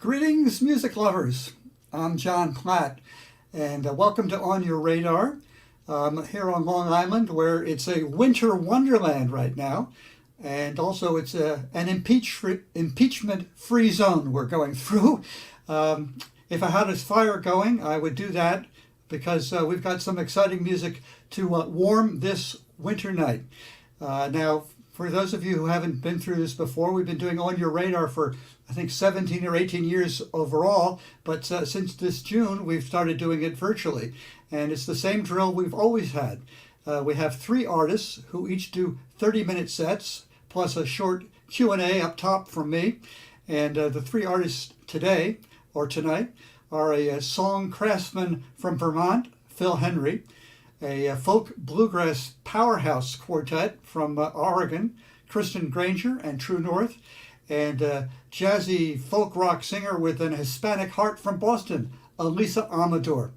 Greetings, music lovers. I'm John Platt, and welcome to On Your Radar. Here on Long Island, where it's a winter wonderland right now, and also it's an impeachment-free zone we're going through. If I had a fire going, I would do that because we've got some exciting music to warm this winter night. Now, for those of you who haven't been through this before, we've been doing On Your Radar for, I think, 17 or 18 years overall, but since this June, we've started doing it virtually. And it's the same drill we've always had. We have 3 artists who each do 30-minute sets, plus a short Q&A up top from me. And the 3 artists today, or tonight, are a song craftsman from Vermont, Phil Henry, a folk bluegrass powerhouse quartet from Oregon, Kristen Granger and True North, and a jazzy folk rock singer with an Hispanic heart from Boston, Alisa Amador.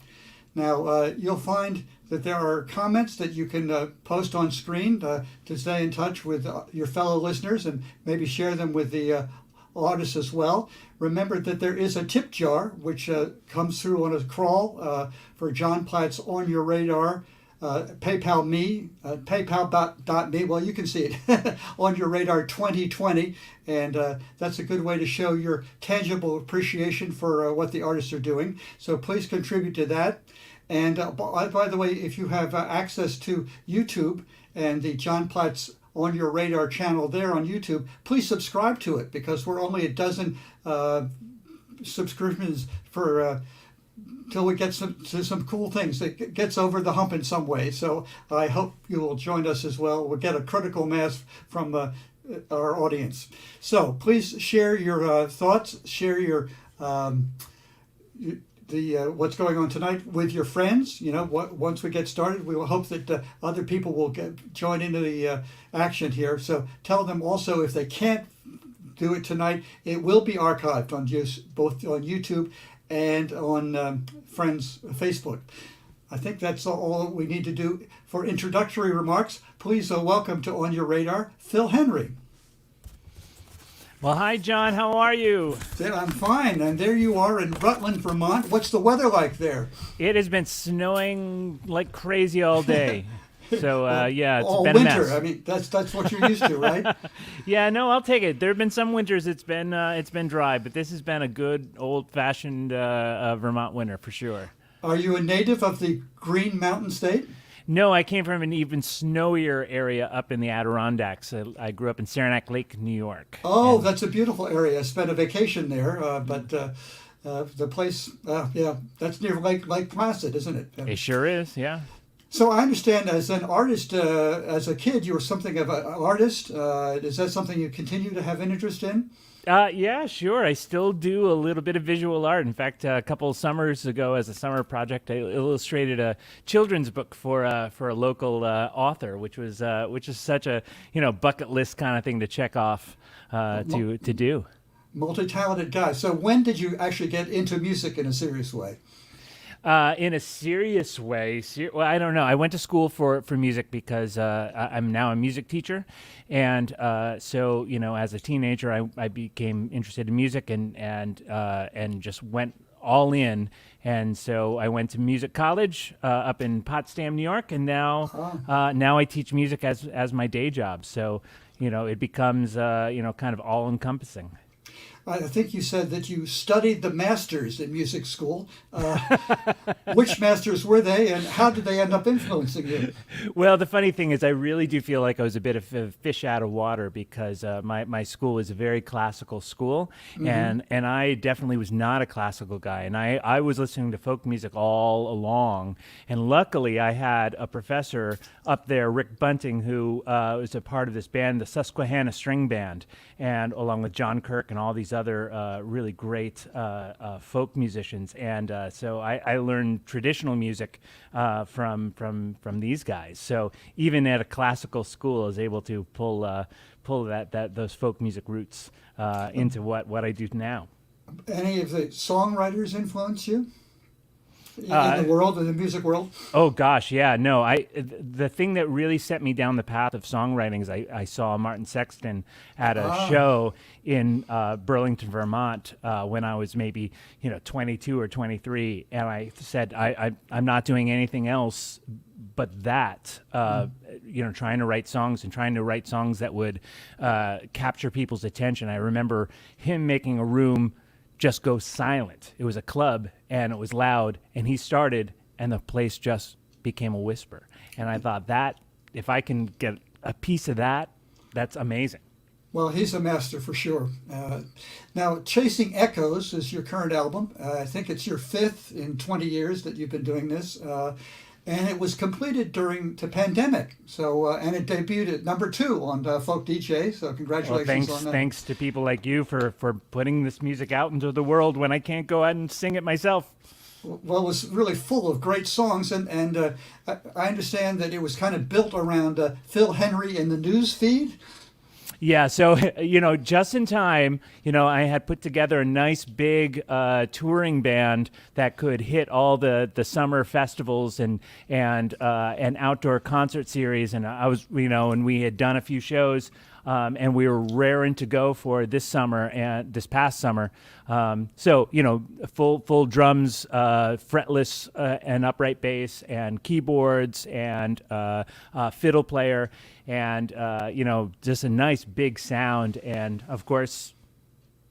Now, you'll find that there are comments that you can post on screen to stay in touch with your fellow listeners and maybe share them with the artists as well. Remember that there is a tip jar which comes through on a crawl for John Platt's On Your Radar. PayPal me, paypal.me, well, you can see it, On Your Radar 2020, and that's a good way to show your tangible appreciation for what the artists are doing. So please contribute to that. And by the way, if you have access to YouTube and the John Platt's On Your Radar channel there on YouTube, please subscribe to it because we're only a dozen subscriptions for till we get to some cool things. It gets over the hump in some way. So I hope you will join us as well. We'll get a critical mass from our audience. So please share your thoughts, share your what's going on tonight with your friends. You know, once we get started, we will hope that other people will join into the action here. So tell them also if they can't do it tonight, it will be archived on both on YouTube and on Friends Facebook. I think that's all we need to do for introductory remarks. Please welcome to On Your Radar, Phil Henry. Well, hi, John. How are you? I'm fine. And there you are in Rutland, Vermont. What's the weather like there? It has been snowing like crazy all day. So, yeah, it's all been winter. a mess. I mean, that's what you're used to, right? Yeah, no, I'll take it. There have been some winters it's been dry, but this has been a good old-fashioned Vermont winter for sure. Are you a native of the Green Mountain State? No, I came from an even snowier area up in the Adirondacks. I grew up in Saranac Lake, New York. Oh, that's a beautiful area. I spent a vacation there, but the place, yeah, that's near Lake Placid, isn't it? It sure is, yeah. So I understand as an artist, as a kid, you were something of an artist. Is that something you continue to have an interest in? Yeah, sure. I still do a little bit of visual art. In fact, a couple of summers ago, as a summer project, I illustrated a children's book for a local author, which is such a bucket list kind of thing to check off to do. Multi-talented guy. So when did you actually get into music in a serious way? In a serious way, well, I don't know. I went to school for music because I'm now a music teacher, and so as a teenager, I became interested in music and just went all in. And so I went to music college up in Potsdam, New York, and now I teach music as my day job. So it becomes kind of all encompassing. I think you said that you studied the masters in music school. Which masters were they, and how did they end up influencing you? Well, the funny thing is I really do feel like I was a bit of a fish out of water because my school was a very classical school, mm-hmm. and I definitely was not a classical guy. And I was listening to folk music all along. And luckily, I had a professor up there, Rick Bunting, who was a part of this band, the Susquehanna String Band, and along with John Kirk and all these other really great folk musicians, and so I learned traditional music from these guys. So even at a classical school, I was able to pull those folk music roots into what I do now. Any of the songwriters influence you? in the world, in the music world? Oh gosh, yeah, no. The thing that really set me down the path of songwriting is I saw Martin Sexton at a show in Burlington, Vermont, when I was maybe 22 or 23, and I said I'm not doing anything else but that. Trying to write songs and trying to write songs that would capture people's attention. I remember him making a room just go silent. It was a club and it was loud, and he started and the place just became a whisper. And I thought, that if I can get a piece of that, that's amazing. Well, he's a master for sure. Now, Chasing Echoes is your current album. I think it's your 5th in 20 years that you've been doing this. And it was completed during the pandemic. So, and it debuted at number 2 on Folk DJ. So congratulations on that. Thanks to people like you for putting this music out into the world when I can't go out and sing it myself. Well, it was really full of great songs. And I understand that it was kind of built around Phil Henry and the news feed. Yeah, so, just in time, I had put together a nice big touring band that could hit all the summer festivals and outdoor concert series. And I was, and we had done a few shows, and we were raring to go for this summer and this past summer. So, full drums, fretless and upright bass and keyboards and fiddle player. And, just a nice big sound. And, of course,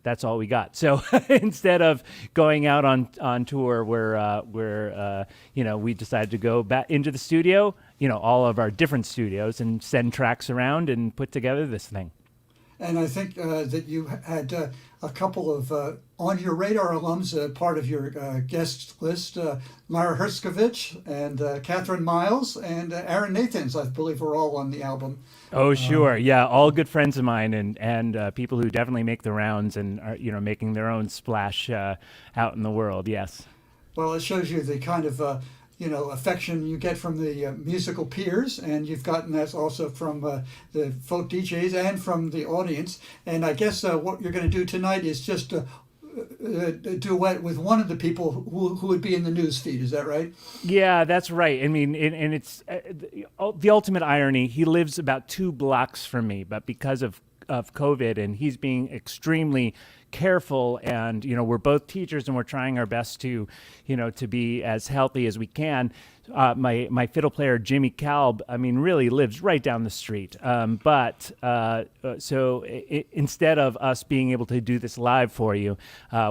that's all we got. So instead of going out on tour, we decided to go back into the studio, all of our different studios, and send tracks around and put together this thing. And I think that you had a couple of On Your Radar alums, part of your guest list, Myra Herskovich and Catherine Miles and Aaron Nathans, I believe, were all on the album. Oh, sure. Yeah, all good friends of mine and people who definitely make the rounds and are, making their own splash out in the world, yes. Well, it shows you the kind of affection you get from the musical peers, and you've gotten that also from the folk DJs and from the audience. And I guess what you're going to do tonight is just a duet with one of the people who would be in the news feed. Is that right? Yeah, that's right. I mean, and it's the ultimate irony. He lives about 2 blocks from me, but because of COVID, and he's being extremely careful, and we're both teachers and we're trying our best to be as healthy as we can. My fiddle player Jimmy Kalb, really lives right down the street. So instead of us being able to do this live for you,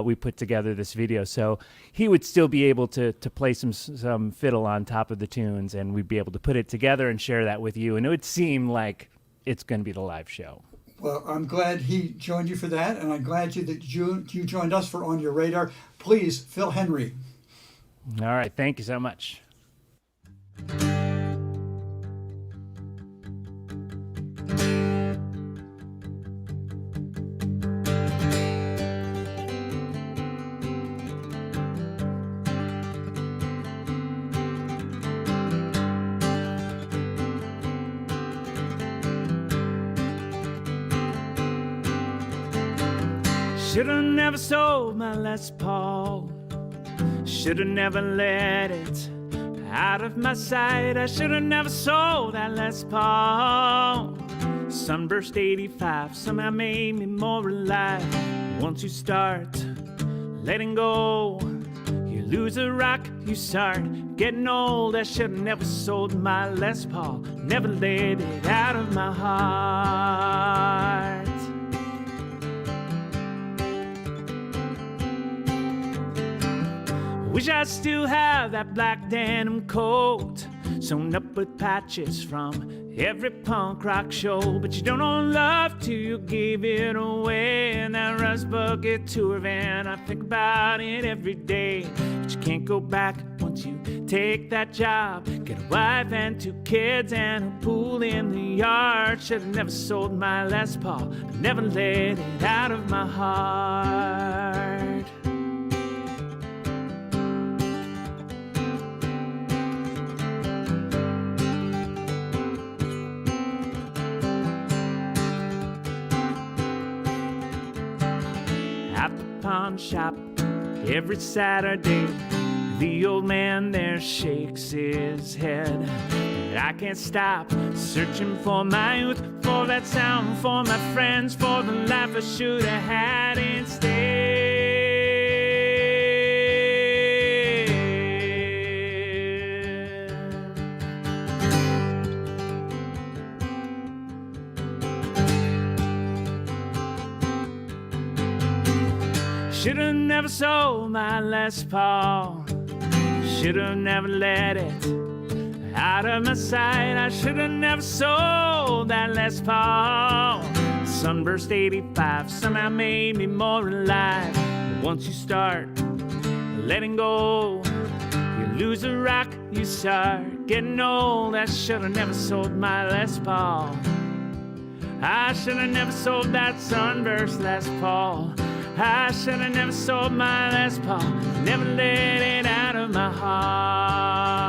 we put together this video. So he would still be able to play some fiddle on top of the tunes, and we'd be able to put it together and share that with you. And it would seem like it's going to be the live show. Well, I'm glad he joined you for that, and I'm glad that you joined us for On Your Radar. Please, Phil Henry. All right, thank you so much. Should've never sold my Les Paul. Should've never let it out of my sight. I should've never sold that Les Paul. Sunburst 85 somehow made me more alive. Once you start letting go, you lose a rock, you start getting old. I should've never sold my Les Paul. Never let it out of my heart. Wish I still have that black denim coat sewn up with patches from every punk rock show. But you don't know love till you give it away. And that Rust Bucket tour van, I think about it every day. But you can't go back once you take that job. Get a wife and 2 kids and a pool in the yard. Should've never sold my Les Paul. Never let it out of my heart. At the pawn shop every Saturday, The old man there shakes his head. I can't stop searching for my youth, for that sound, for my friends, for the life I should have had instead. Should've never sold my Les Paul. Should've never let it out of my sight. I should've never sold that Les Paul. Sunburst 85 somehow made me more alive. But once you start letting go, you lose a rock, you start getting old. I should've never sold my Les Paul. I should've never sold that Sunburst Les Paul. I should've never sold my Les Paul. Never let it out of my heart.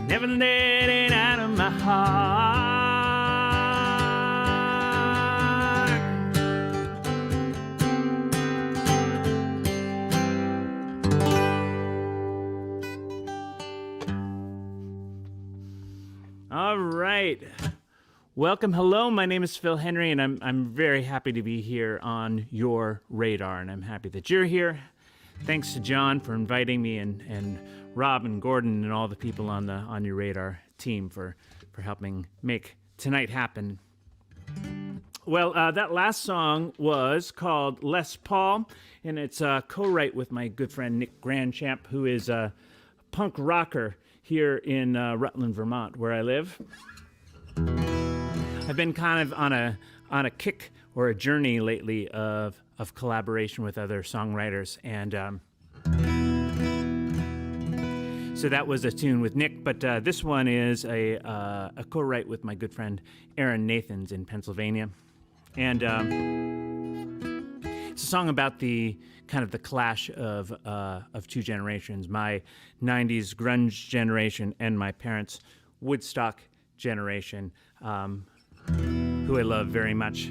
Never let it out of my heart. All right. Welcome. Hello, my name is Phil Henry, and I'm very happy to be here on your radar, and I'm happy that you're here. Thanks to John for inviting me, and Rob and Gordon and all the people on your radar team for helping make tonight happen. Well, that last song was called Les Paul, and it's a co-write with my good friend Nick Grandchamp, who is a punk rocker here in Rutland, Vermont, where I live. I've been kind of on a kick or a journey lately of collaboration with other songwriters, and so that was a tune with Nick. But this one is a co-write with my good friend Aaron Nathans in Pennsylvania, and it's a song about the kind of the clash of two generations: my '90s grunge generation and my parents' Woodstock generation. Who I love very much.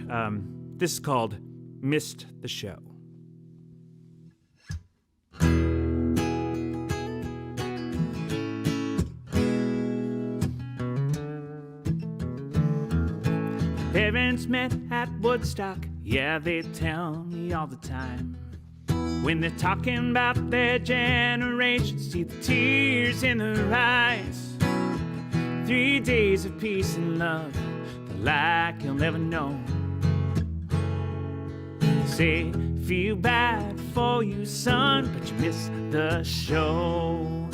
This is called Missed the Show. Parents met at Woodstock, yeah, they tell me all the time. When they're talking about their generation, see the tears in their eyes. 3 days of peace and love, like you'll never know. Say, feel bad for you, son, but you missed the show.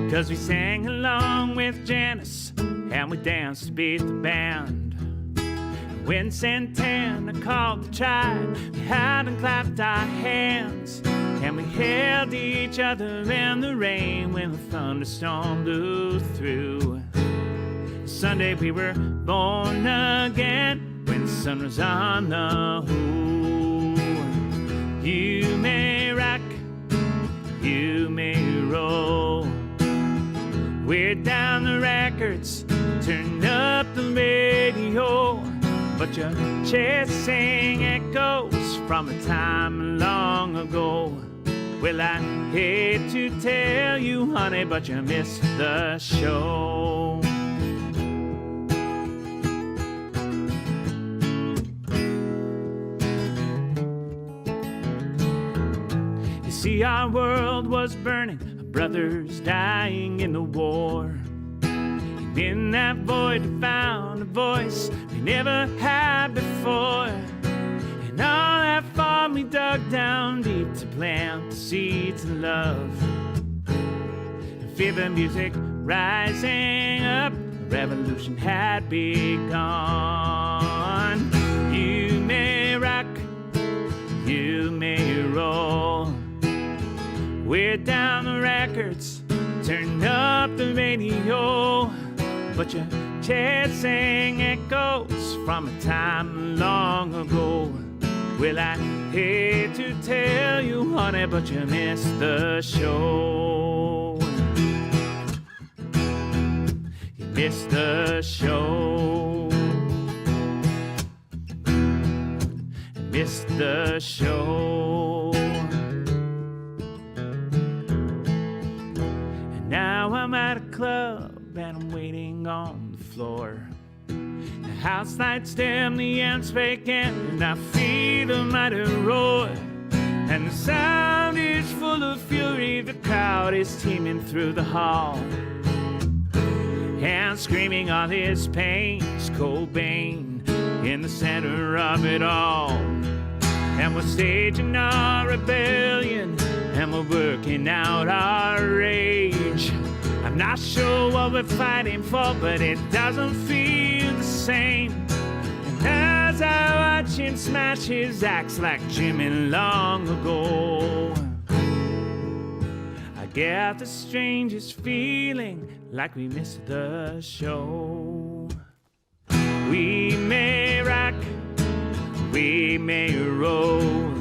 'Cause we sang along with Janice, and we danced to beat the band. And when Santana called the tribe, we had and clapped our hands. And we held each other in the rain when the thunderstorm blew through. Sunday we were born again when the sun was on the hood. You may rock, you may roll. We're down the records, turn up the radio. But you're chasing echoes from a time long ago. Well, I hate to tell you, honey, but you missed the show. You see, our world was burning, our brothers dying in the war. And in that void we found a voice we never had before. And all that farm we dug down deep to plant the seeds of love. And feel the music rising up, the revolution had begun. You may rock, you may roll. We're down the records, turn up the radio. But you're chasing echoes from a time long ago. Well, I hate to tell you, honey, but you missed the show. You missed the show. missed the show. And now I'm at a club and I'm waiting on the floor. The house lights dim, the amps vacant, and I feel the mighty roar. And the sound is full of fury, the crowd is teeming through the hall. And screaming all his pain is Cobain in the center of it all. And we're staging our rebellion, and we're working out our rage. I'm not sure what we're fighting for, but it doesn't feel the same. And as I watch him smash his axe like Jimmy long ago, I get the strangest feeling like we missed the show. We may rock, we may roll.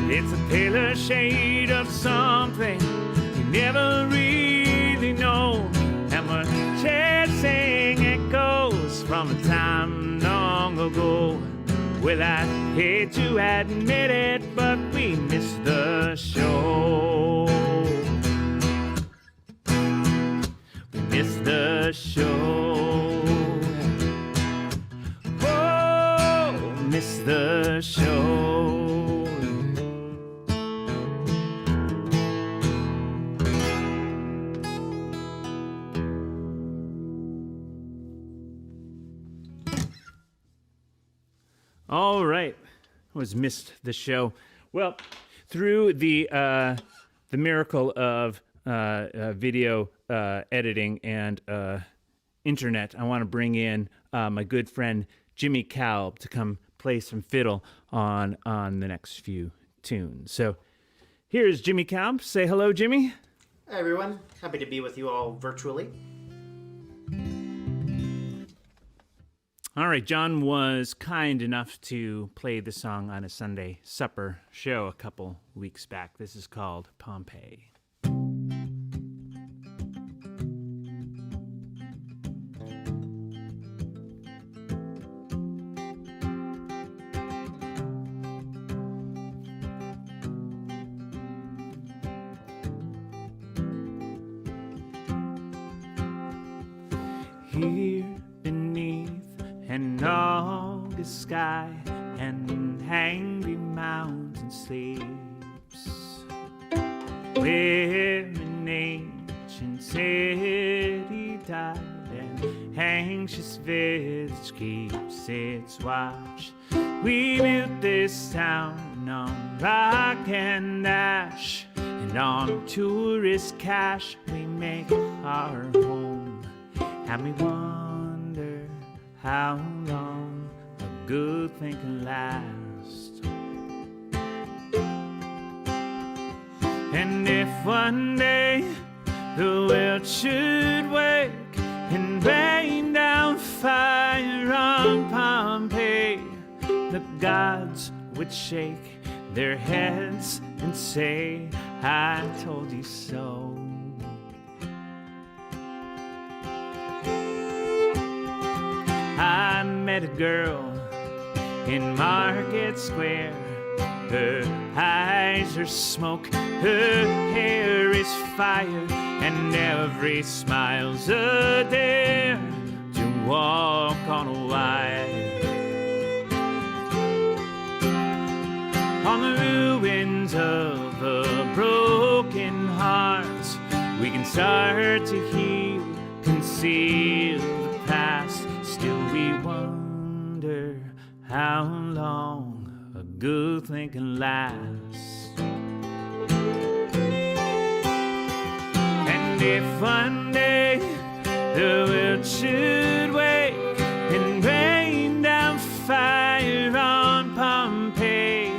It's a paler shade of something you never really know. And we're chasing echoes from a time long ago. Well, I hate to admit it, but we missed the show. We missed the show. Oh, missed the show. All right, was missed the show. Well, through the miracle of video editing and internet, I want to bring in my good friend Jimmy Kalb to come play some fiddle on the next few tunes. So here's Jimmy Kalb. Say hello, Jimmy. Hi, everyone. Happy to be with you all virtually. All right, John was kind enough to play the song on a Sunday supper show a couple weeks back. This is called Pompeii. Here beneath an August sky and angry mountain sleeps, where an ancient city died and anxious village keeps its watch. We built this town on rock and ash, and on tourist cash we make our home. And we wonder how long a good thing can last. And if one day the world should wake and rain down fire on Pompeii, the gods would shake their heads and say, I told you so. I met a girl in Market Square. Her eyes are smoke, her hair is fire, and every smile's a dare to walk on a wire. On the ruins of a broken heart, we can start to heal, conceal the past. Still we wonder how long a good thing can last. And if one day the world should wake and rain down fire on Pompeii,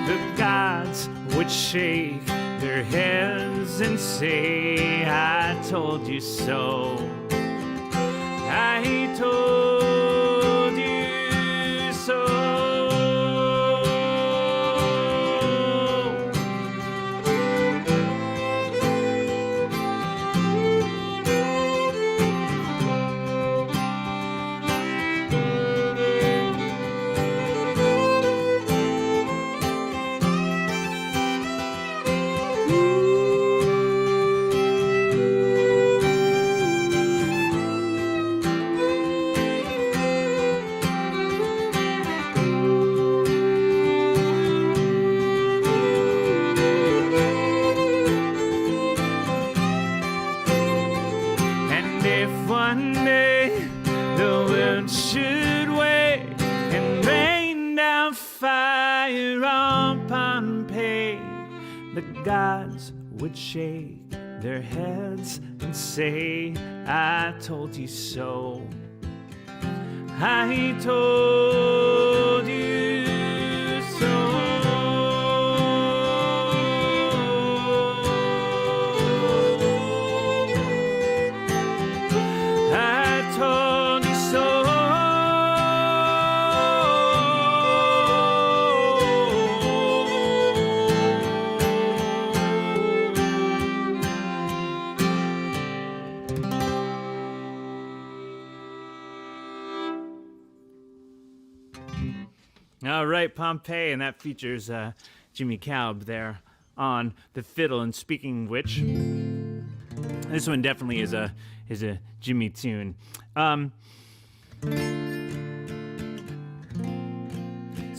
the gods would shake their heads and say, I told you so. I told you so. blood should wait and rain down fire on Pompeii, the gods would shake their heads and say, I told you so. I told you so. I told you so. All right, Pompeii, and that features Jimmy Calb there on the fiddle. And speaking of which, this one definitely is a Jimmy tune. It's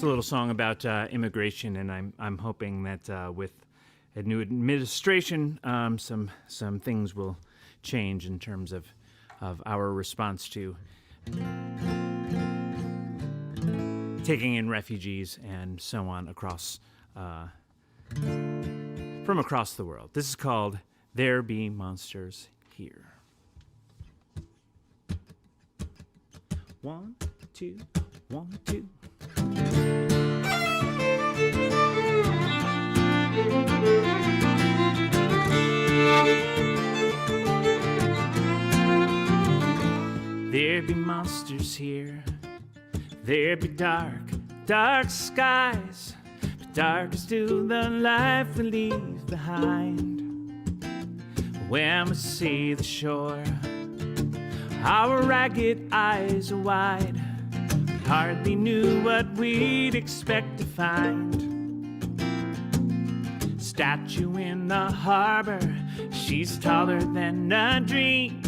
a little song about immigration, and I'm hoping that with a new administration, some things will change in terms of our response to taking in refugees and so on across from across the world. This is called There Be Monsters Here. 1, 2, 1, 2. There be monsters here. There be dark, dark skies, but dark is still the life we leave behind. When we see the shore, our ragged eyes are wide. We hardly knew what we'd expect to find. Statue in the harbor, she's taller than a dream.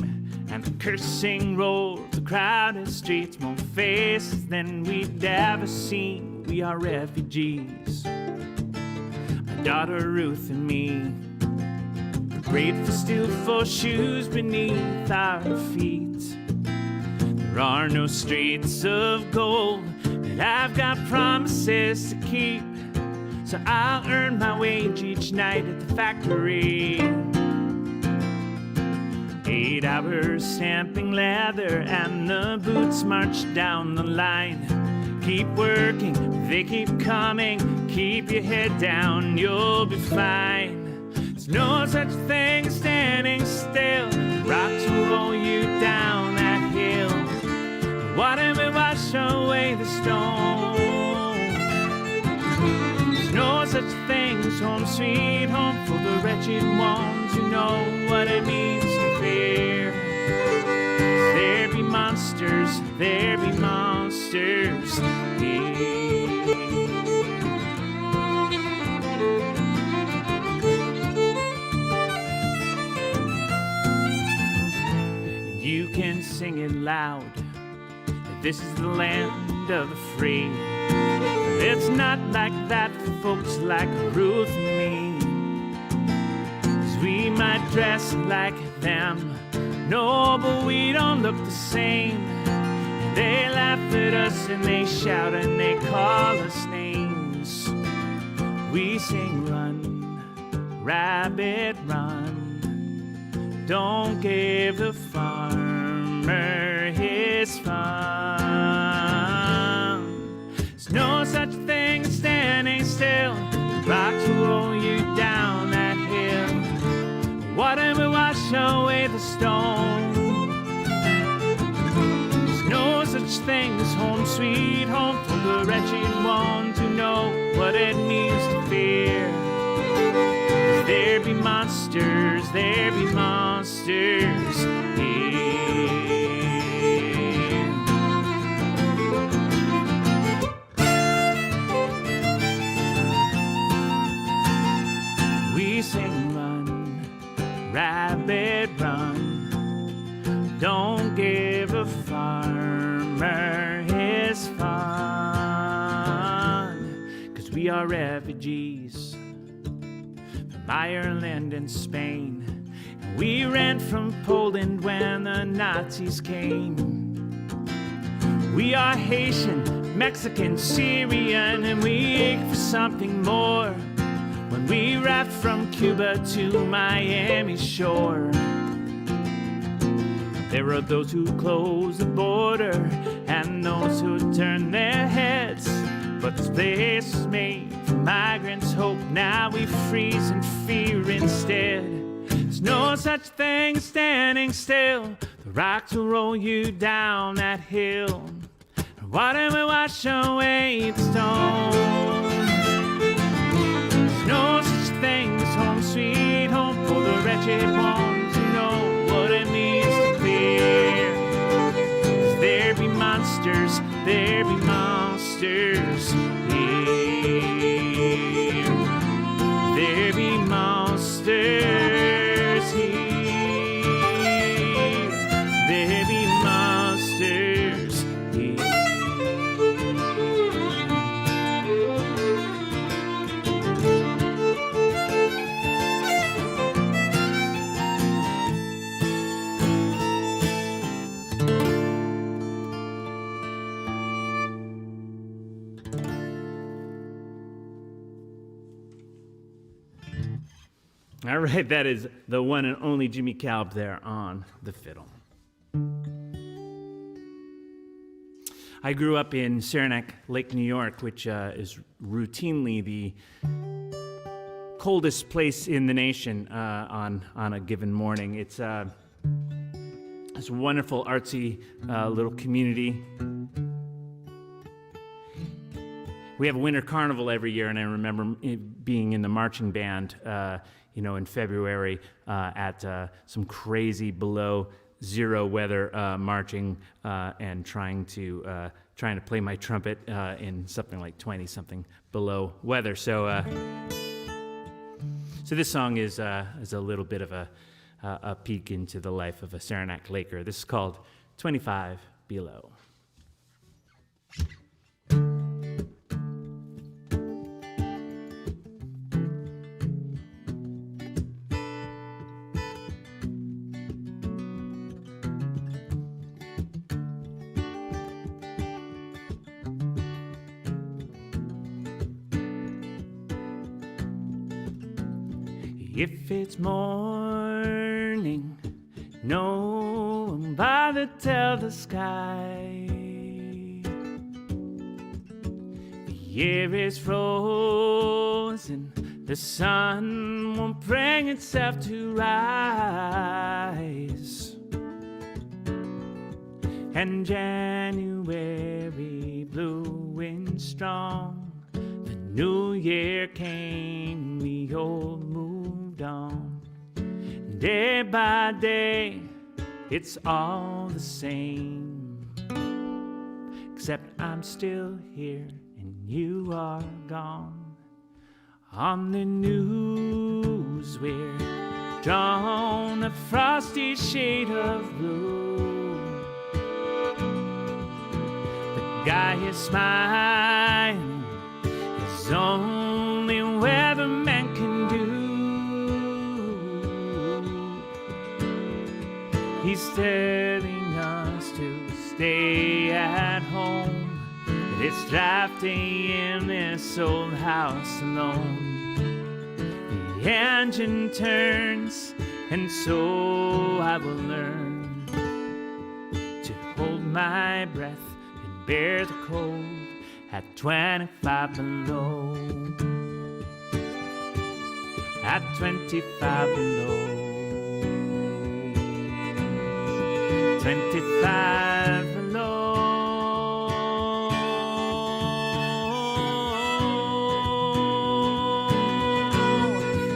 And the cursing roll of the crowded streets, more faces than we'd ever seen. We are refugees, my daughter Ruth and me. Grateful still for shoes beneath our feet. There are no streets of gold, but I've got promises to keep. So I'll earn my wage each night at the factory. 8 hours stamping leather and the boots march down the line. Keep working, they keep coming. Keep your head down, you'll be fine. There's no such thing as standing still. Rocks will roll you down that hill. The water will wash away the stone. There's no such thing as home sweet home for the wretched ones who know what it means to fear. There be monsters, there be monsters here. You can sing it loud, this is the land of the free. It's not like that for folks like Ruth and me. 'Cause we might dress like them, no, but we don't look the same. They laugh at us and they shout and they call us names. We sing run, rabbit run, don't give the farmer his fun. There's no such thing as standing still. The rocks will roll you down that hill. Water will wash away the stone. There's no such thing as home sweet home for the wretched ones who know what it means to fear. There be monsters, there be monsters here. We sing run, rabbit run, don't give a farmer his fun. 'Cause we are refugees from Ireland and Spain, and we ran from Poland when the Nazis came. We are Haitian, Mexican, Syrian, and we ache for something more when we raft from Cuba to Miami shore. There are those who close the border and those who turn their heads. But this place was made for migrants' hope. Now we freeze in fear instead. There's no such thing as standing still. The rocks will roll you down that hill. The water will wash away the stone. There's no such thing as home sweet home for the wretched ones who know what it means to clear. 'Cause there be monsters, there be monsters here. There be monsters here. There be monsters here. All right, that is the one and only Jimmy Calb there on the fiddle. I grew up in Saranac Lake, New York, which is routinely the coldest place in the nation on a given morning. It's a wonderful, artsy little community. We have a winter carnival every year, and I remember being in the marching band in February at some crazy below zero weather marching and trying to play my trumpet in something like 20-something below weather. So this song is a little bit of a peek into the life of a Saranac Laker. This is called 25 Below. If it's morning, no one bother tell the sky. The air is frozen, the sun won't bring itself to rise. And January blew in strong, the new year came, we all moved on. Day by day, it's all the same, except I'm still here and you are gone. On the news we're drawn a frosty shade of blue. The guy is smiling, is only weathermen can do. He's telling us to stay at home, that it's drafty in this old house alone. The engine turns, and so I will learn to hold my breath and bear the cold at 25 below. At 25 below. 25 below.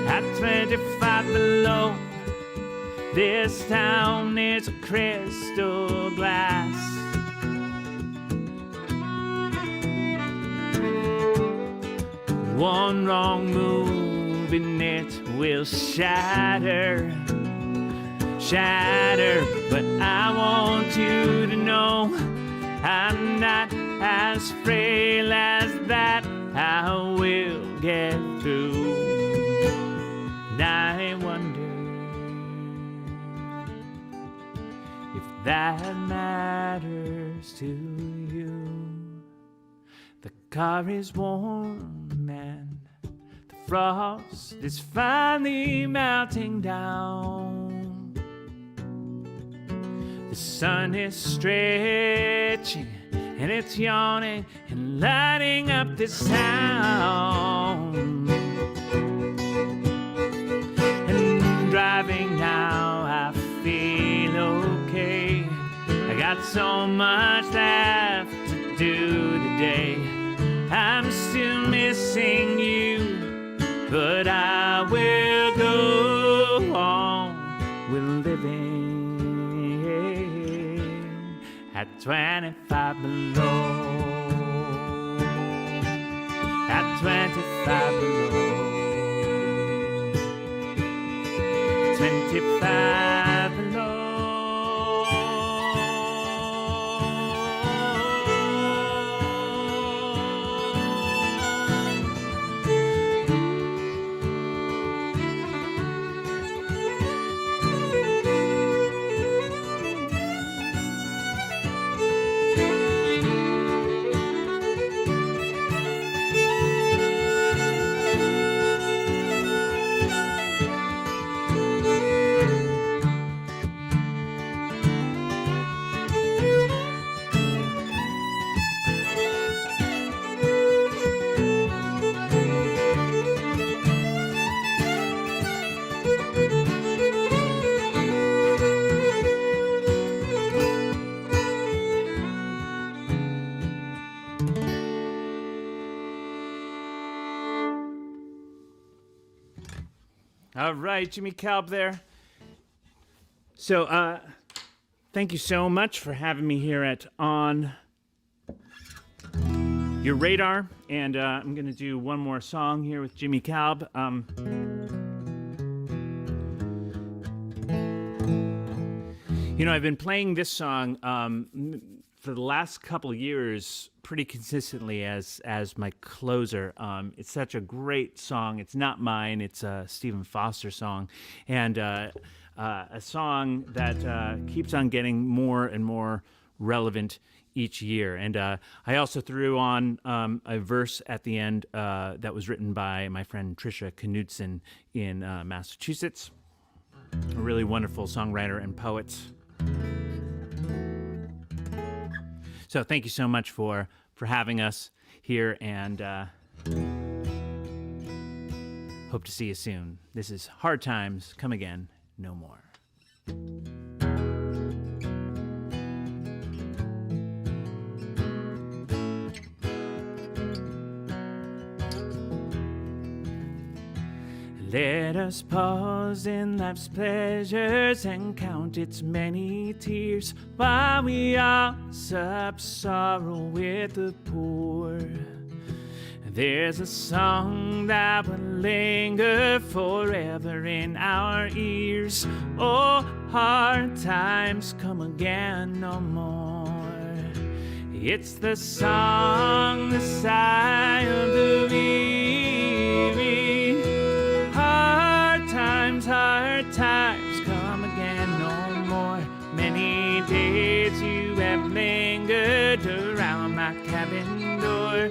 At 25 below, this town is a crystal glass. One wrong move and it will shatter. But I want you to know I'm not as frail as that. I will get through. And I wonder if that matters to you. The car is warm and the frost is finally melting down. The sun is stretching and it's yawning and lighting up this town. And driving now, I feel okay. I got so much left to do today. I'm still missing you, but I will go on with living at 25 below. At 25 below. 25 below. All right, Jimmy Calb there. So, thank you so much for having me here at On Your Radar. And I'm going to do one more song here with Jimmy Calb. You know, I've been playing this song for the last couple of years pretty consistently as my closer. It's such a great song. It's not mine. It's a Stephen Foster song, and a song that keeps on getting more and more relevant each year. And I also threw on a verse at the end that was written by my friend Trisha Knudsen in Massachusetts, a really wonderful songwriter and poet. So thank you so much for having us here, and hope to see you soon. This is Hard Times Come Again No More. Let us pause in life's pleasures and count its many tears, while we all sup sorrow with the poor. There's a song that will linger forever in our ears. Oh, hard times come again no more. It's the song, the sigh of the weary. Hard times come again no more. Many days you have lingered around my cabin door.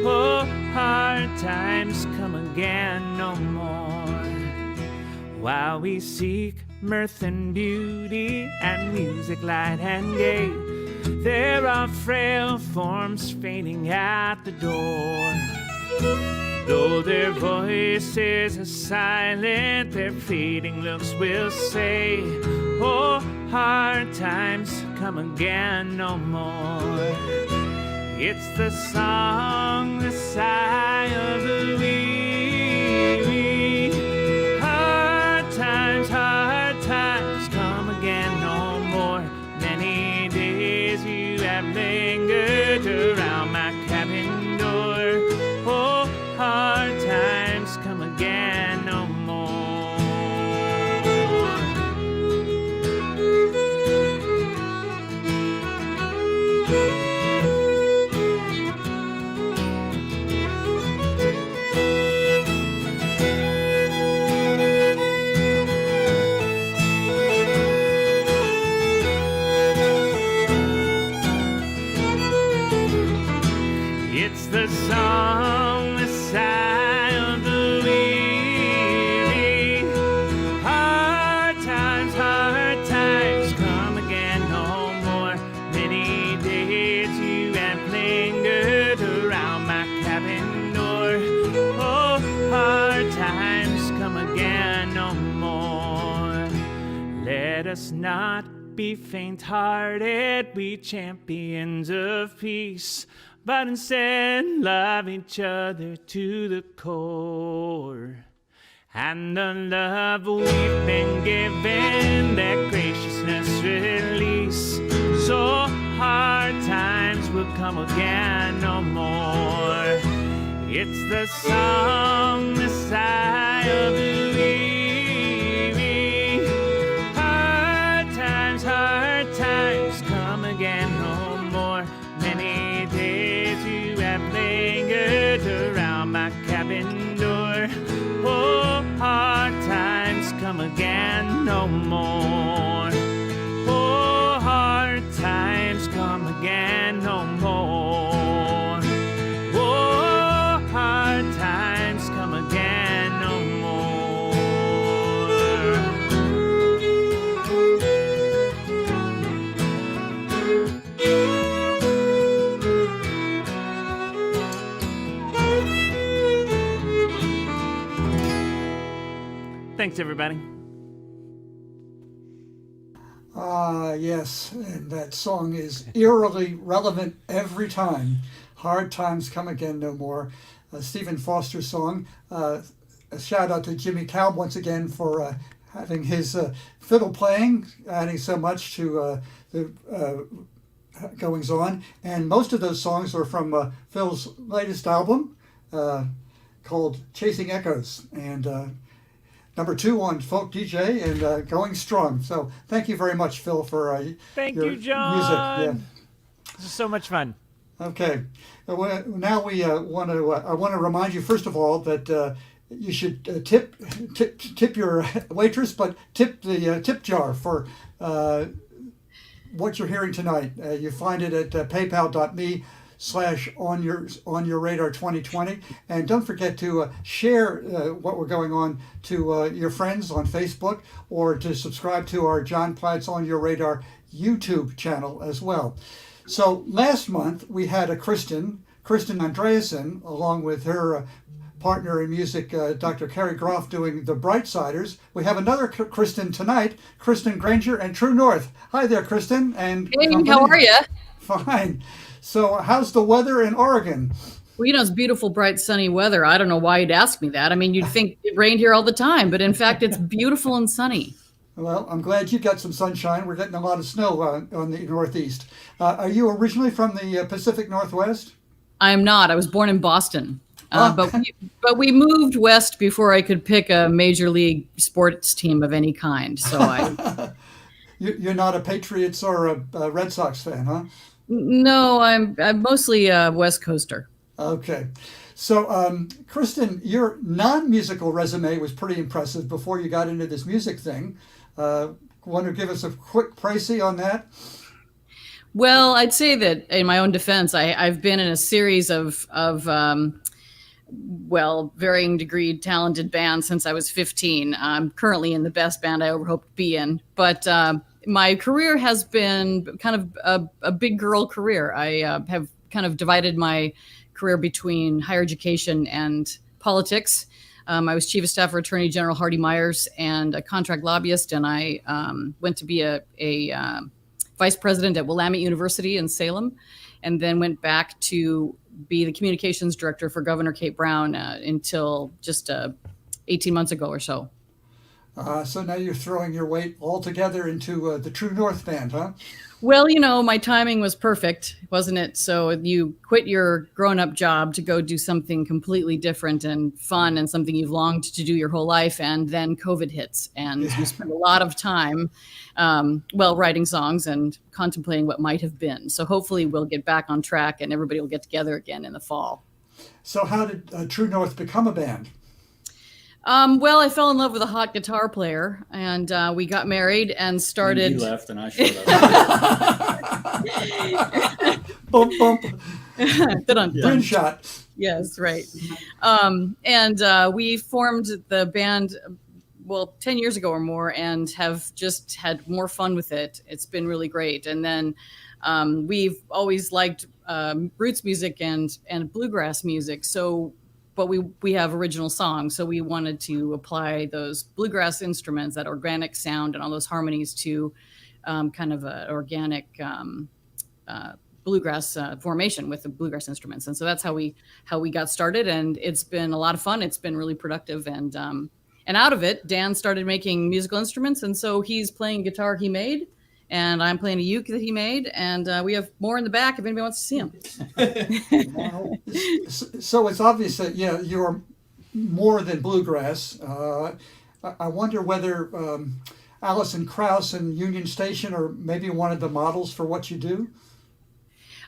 Oh, hard times come again no more. While we seek mirth and beauty and music light and gay, there are frail forms fading at the door. Though their voices are silent, their fleeting looks will say, oh, hard times come again no more. It's the song, the sigh of the weary. Hard times come again no more. Many days you have lingered around my cabin door. Oh, hard times come again no more. It's the song, the sigh of the weary. Hard times come again no more. Many days you have lingered around my cabin door. Oh, hard times come again no more. Let us not be faint-hearted, we champions of peace, but instead love each other to the core. And the love we've been given, that graciousness release, so hard times will come again no more. It's the song, the sigh of the weary. Hard times come again no more. Many days you have lingered around my cabin door. Oh, hard times come again no more. Oh, hard times come again no more. Oh, hard times come again no more. Thanks, everybody. Yes, and that song is eerily relevant every time. Hard times come again no more. Stephen Foster's song. A shout out to Jimmy Taub once again for having his fiddle playing, adding so much to the goings on. And most of those songs are from Phil's latest album called Chasing Echoes. And number 2 on Folk DJ and going strong. So thank you very much, Phil, for Thank your you, John. music. Yeah. This is so much fun. Okay. Now we want to. I want to remind you first of all that you should tip your waitress, but tip the tip jar for what you're hearing tonight. You find it at paypal.me/on your radar 2020, and don't forget to share what we're going on to your friends on Facebook, or to subscribe to our John Platt's On Your Radar YouTube channel as well. So last month we had a Kristen Andreasen, along with her partner in music, Dr. Carrie Groff, doing the Brightsiders. We have another Kristen tonight, Kristen Granger and True North. Hi there, Kristen. And hey, how are you? Fine. So how's the weather in Oregon? Well, it's beautiful, bright, sunny weather. I don't know why you'd ask me that. I mean, you'd think it rained here all the time, but in fact, it's beautiful and sunny. Well, I'm glad you got some sunshine. We're getting a lot of snow on the Northeast. Are you originally from the Pacific Northwest? I am not. I was born in Boston. But we moved west before I could pick a major league sports team of any kind. So You're not a Patriots or a Red Sox fan, huh? No, I'm mostly a West Coaster. Okay. So, Kristen, your non-musical resume was pretty impressive before you got into this music thing. Want to give us a quick précis on that? Well, I'd say that in my own defense, I've been in a series of varying degree talented bands since I was 15. I'm currently in the best band I ever hoped to be in. But my career has been kind of a big girl career. I have kind of divided my career between higher education and politics. I was Chief of Staff for Attorney General Hardy Myers and a contract lobbyist, and I went to be a vice president at Willamette University in Salem, and then went back to be the communications director for Governor Kate Brown until just 18 months ago or so. So now you're throwing your weight all together into the True North band, huh? Well, my timing was perfect, wasn't it? So you quit your grown-up job to go do something completely different and fun and something you've longed to do your whole life, and then COVID hits, and you spend a lot of time, writing songs and contemplating what might have been. So hopefully we'll get back on track and everybody will get together again in the fall. So how did True North become a band? I fell in love with a hot guitar player, and we got married and started. And he left, and I showed up. Bump, bump. Dun-dun. Grin shot. Yes, right. And we formed the band, 10 years ago or more, and have just had more fun with it. It's been really great. And then we've always liked roots music and bluegrass music. But we have original songs, so we wanted to apply those bluegrass instruments, that organic sound, and all those harmonies to kind of an organic bluegrass formation with the bluegrass instruments. And so that's how we got started, and it's been a lot of fun. It's been really productive, and out of it, Dan started making musical instruments, and so he's playing guitar he made, and I'm playing a uke that he made, and we have more in the back if anybody wants to see them. Wow. So it's obvious that you're more than bluegrass. I wonder whether Alison Krauss and Union Station are maybe one of the models for what you do.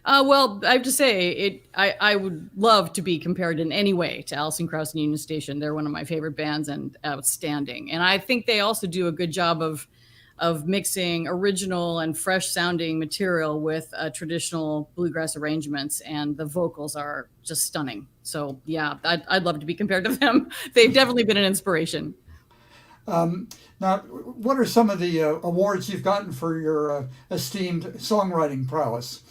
Well, I have to say, I would love to be compared in any way to Alison Krauss and Union Station. They're one of my favorite bands and outstanding. And I think they also do a good job of mixing original and fresh sounding material with traditional bluegrass arrangements, and the vocals are just stunning. So yeah, I'd love to be compared to them. They've definitely been an inspiration. Now, what are some of the awards you've gotten for your esteemed songwriting prowess?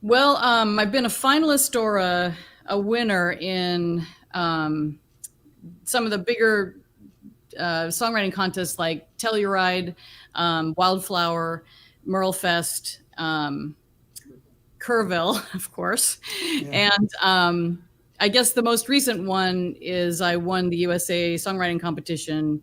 Well, I've been a finalist or a winner in some of the bigger songwriting contests like Telluride, Wildflower, Merlefest, Kerrville, of course. Yeah. And I guess the most recent one is I won the USA Songwriting Competition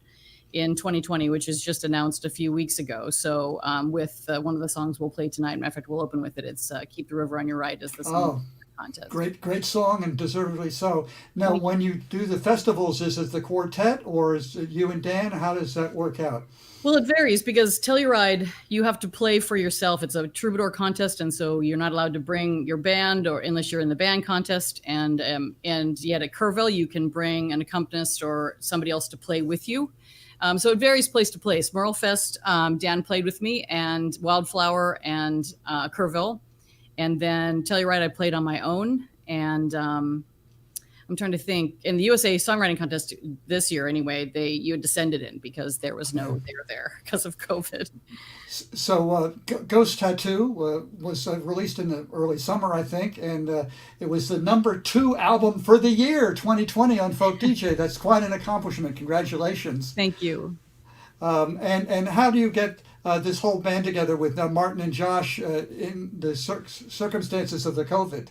in 2020, which is just announced a few weeks ago. So with one of the songs we'll play tonight, matter of fact, we'll open with it. It's Keep the River on Your Right is the song. Contest. Great song, and deservedly so. Now, when you do the festivals, is it the quartet or is it you and Dan? How does that work out? Well, it varies because Telluride, you have to play for yourself. It's a troubadour contest, and so you're not allowed to bring your band, or unless you're in the band contest. And yet at Kerrville, you can bring an accompanist or somebody else to play with you. So it varies place to place. Merlefest, Dan played with me, and Wildflower and Kerrville. And then Telluride, I played on my own. And I'm trying to think. In the USA Songwriting Contest this year, anyway, you had descended in because there was no there because of COVID. So Ghost Tattoo was released in the early summer, I think, and it was the #2 album for the year 2020 on Folk DJ. That's quite an accomplishment. Congratulations. Thank you. And how do you get this whole band together with Martin and Josh in the circumstances of the COVID?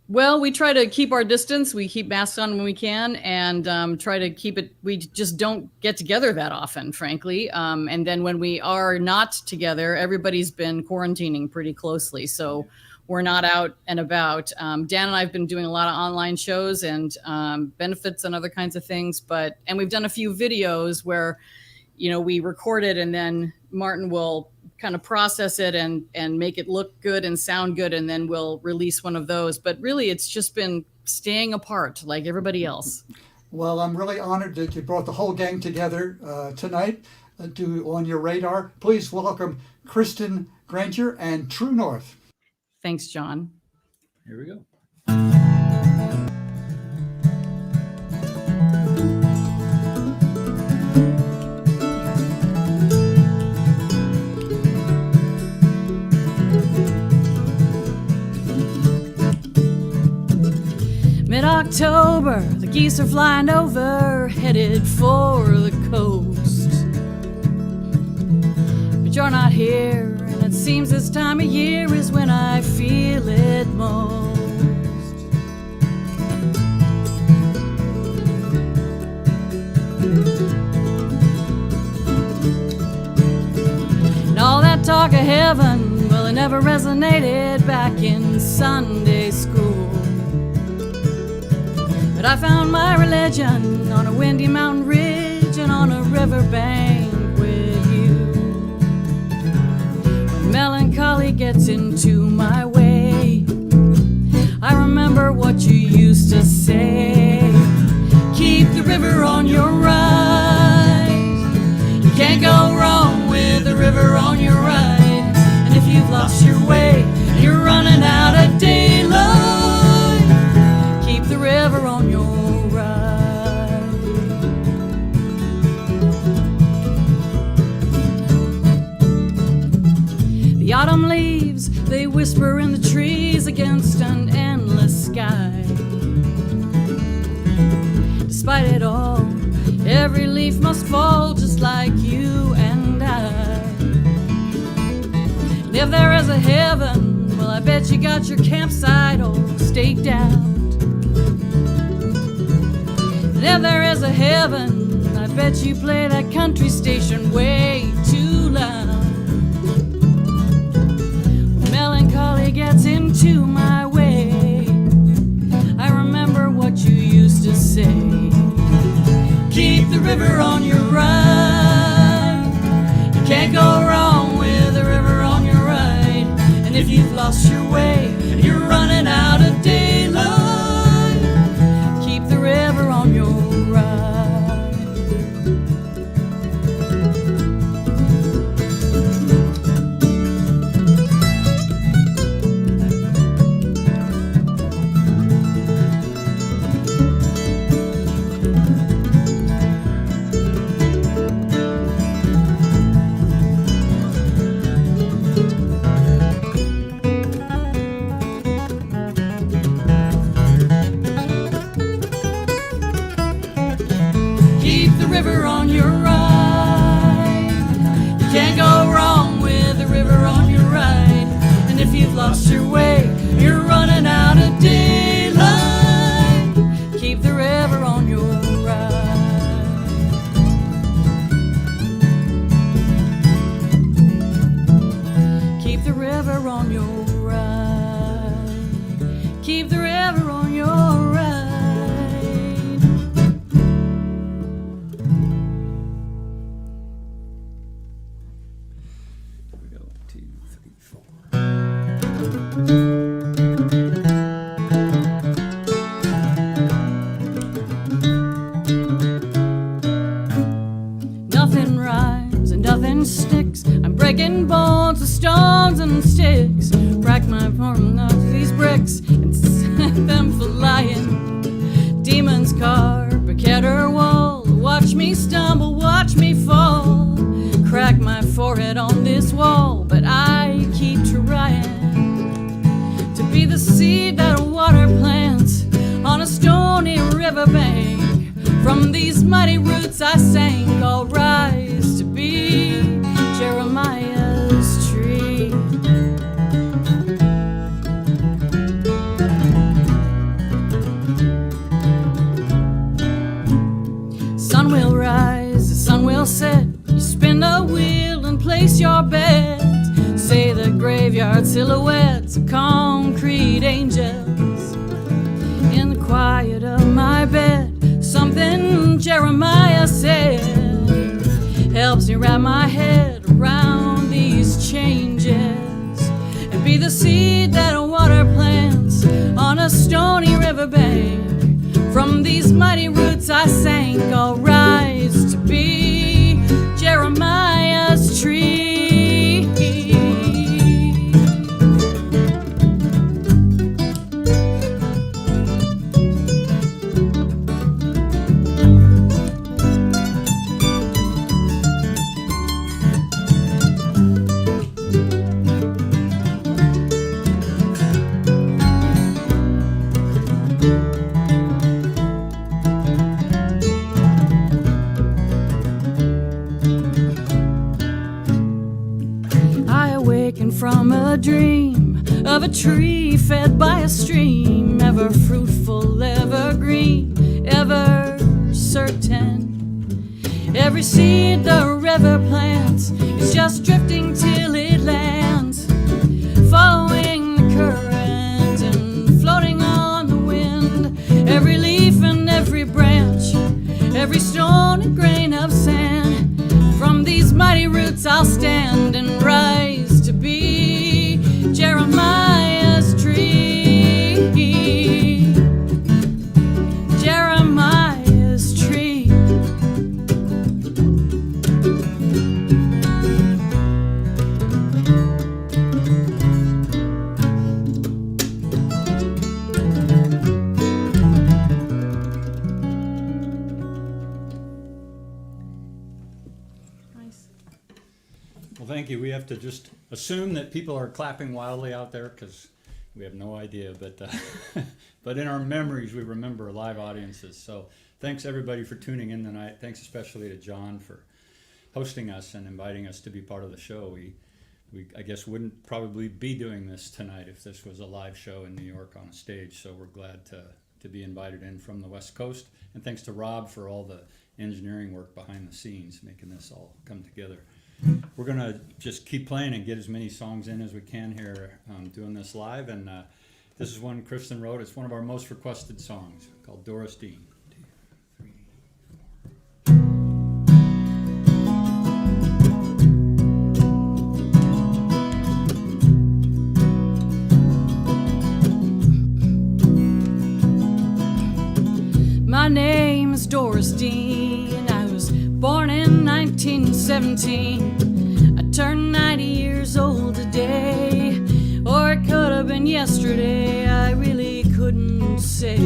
Well, we try to keep our distance. We keep masks on when we can, and try to keep it. We just don't get together that often, frankly. And then when we are not together, everybody's been quarantining pretty closely. So we're not out and about. Dan and I have been doing a lot of online shows and benefits and other kinds of things. And we've done a few videos where, we record it and then Martin will kind of process it and make it look good and sound good, and then we'll release one of those. But really, it's just been staying apart like everybody else. Well, I'm really honored that you brought the whole gang together tonight on your radar. Please welcome Kristen Granger and True North. Thanks, John. Here we go. Mid-October, the geese are flying over, headed for the coast. But you're not here, and it seems this time of year is when I feel it most. And all that talk of heaven, well, it never resonated back in Sunday school. But I found my religion on a windy mountain ridge and on a riverbank with you. When melancholy gets into my way, I remember what you used to say. Keep the river on your right. You can't go wrong with the river on your right. And if you've lost your way and you're running out of days, Every leaf must fall just like you and I. And if there is a heaven, well, I bet you got your campsite all staked out. And if there is a heaven, I bet you play that country station way too loud. When melancholy gets into my way, I remember what you used to say. Keep the river on your right. You can't go wrong with the river on your right. And if you've lost your way and you're running out of daylight, keep the river on your right. Keep the river on your right. You can't go wrong with the river on your right. And if you've lost your way, you're running out of daylight, keep the river on your right. Keep the river on your right. Keep the river on your right. Here we go. 2, 3, 4. Nothing rhymes and nothing sticks. I'm breaking bones with stones and sticks. Rack my palm up these bricks and set them flying. Demons carve a catter wall. Watch me stumble, watch me fall. Crack my forehead on this wall, but I keep trying to be the seed that water plants on a stony riverbank. From these mighty roots I sank, I'll rise to be Jeremiah's tree. Sun will rise, the sun will set. You spin the wheel and place your bet. Say the graveyard silhouettes of concrete angels in the quiet of my bed. Something Jeremiah said helps me wrap my head around these changes and be the seed that water plants on a stony riverbank. From these mighty roots I sank, I'll rise to be Jeremiah's tree. From a dream of a tree fed by a stream, ever fruitful, ever green, ever certain. Every seed the river plants is just drifting till it lands, following the current and floating on the wind. Every leaf and every branch, every stone and grain of sand. From these mighty roots I'll stand and rise to be Jeremiah's tree. Jeremiah's tree. Well, thank you. We have to just assume that people are clapping wildly out there because We have no idea, but but in our memories, we remember live audiences. So thanks everybody for tuning in tonight. Thanks especially to John for hosting us and inviting us to be part of the show. We I guess wouldn't probably be doing this tonight if this was a live show in New York on a stage. So we're glad to be invited in from the West Coast. And thanks to Rob for all the engineering work behind the scenes, making this all come together. We're going to just keep playing and get as many songs in as we can here doing this live. And this is one Kristen wrote. It's one of our most requested songs called Doris Dean. My name is Doris Dean. I was born in 1917. I turned 90 years old today, or it could have been yesterday. I really couldn't say.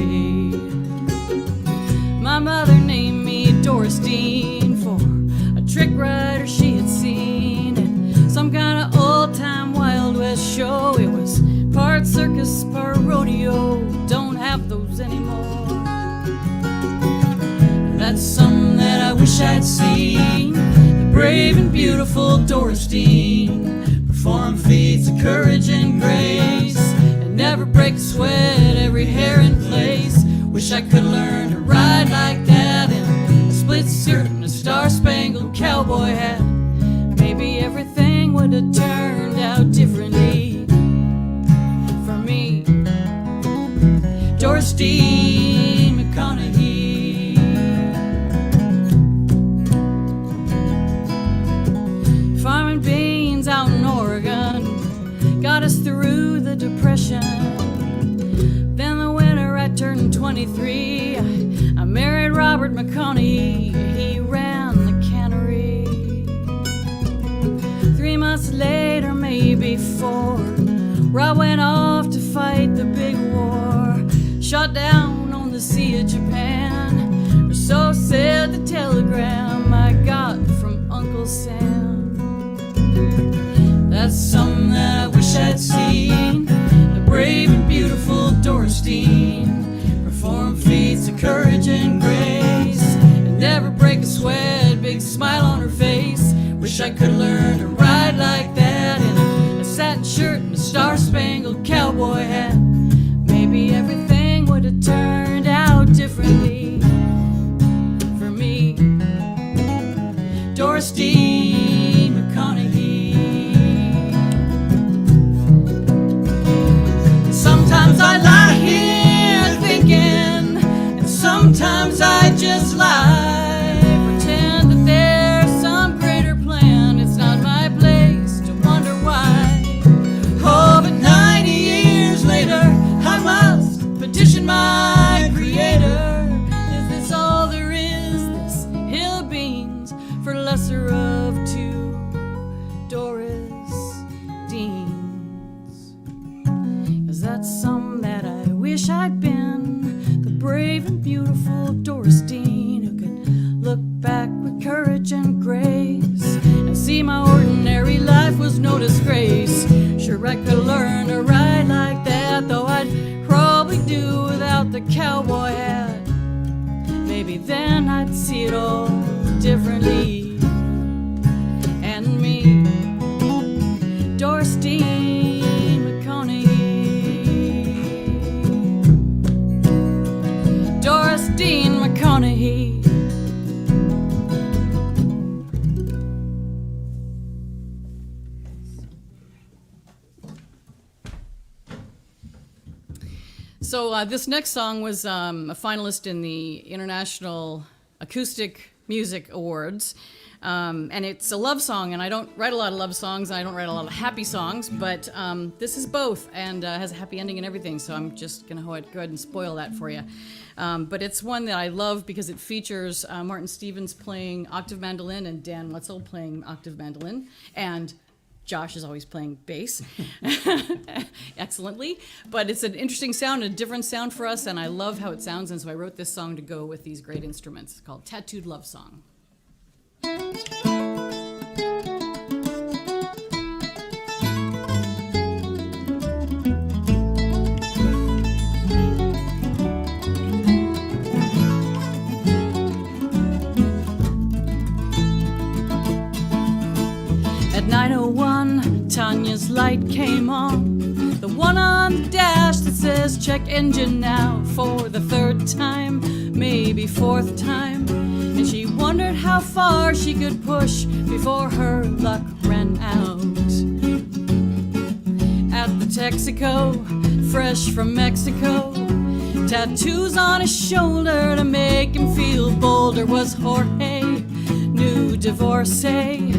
My mother named me Doris Dean for a trick rider she had seen at some kind of old-time Wild West show. It was part circus, part rodeo. Don't have those anymore. That's something that I wish I'd seen. The brave and beautiful Doris Dean perform feats of courage and grace and never break a sweat, every hair in place. Wish I could learn to ride like that in a split skirt and a star-spangled cowboy hat. Maybe everything would have turned out differently for me. Doris Dean McConaughey. Farming beans out in Oregon got us through the Depression. Then the winter I turned 23. I married Robert McConaughey. He ran the cannery. 3 months later, maybe 4, Rob went off to fight the big war. Shot down on the Sea of Japan, or so said the telegram I got from Uncle Sam. That's something that I wish I'd seen. The brave and beautiful Doris Dean perform feats of courage and grace and never break a sweat, big smile on her face. Wish I could learn to ride like that in a satin shirt and a star-spangled cowboy hat. Maybe everything would have turned out differently for me. Doris Dean McConaughey. Sometimes I lie here thinking, and sometimes I just lie. Pretend that there's some greater plan. It's not my place to wonder why. Oh, but 90 years later, I must petition my creator. Is this all there is? This hill of beans for lesser of two Doris Deans. 'Cause that's some that I wish I'd been, the brave and beautiful Doris Dean who could look back with courage and grace and see my ordinary life was no disgrace. Sure, I could learn to ride like that, though I'd probably do without the cowboy hat. Maybe then I'd see it all differently. And me, Doris Dean McConaughey. Doris Dean McConaughey. So this next song was a finalist in the International Acoustic Music Awards. And it's a love song, and I don't write a lot of love songs, and I don't write a lot of happy songs, but this is both, and has a happy ending and everything, so I'm just going to go ahead and spoil that for you. But it's one that I love because it features Martin Stevens playing octave mandolin and Dan Wetzel playing octave mandolin, and Josh is always playing bass excellently, but it's an interesting sound, a different sound for us, and I love how it sounds, and so I wrote this song to go with these great instruments. It's called Tattooed Love Song. light came on, the one on the dash that says check engine now, for the third time, maybe fourth time. And she wondered how far she could push before her luck ran out. At the Texaco, fresh from Mexico, tattoos on his shoulder to make him feel bolder, was Jorge, new divorcee,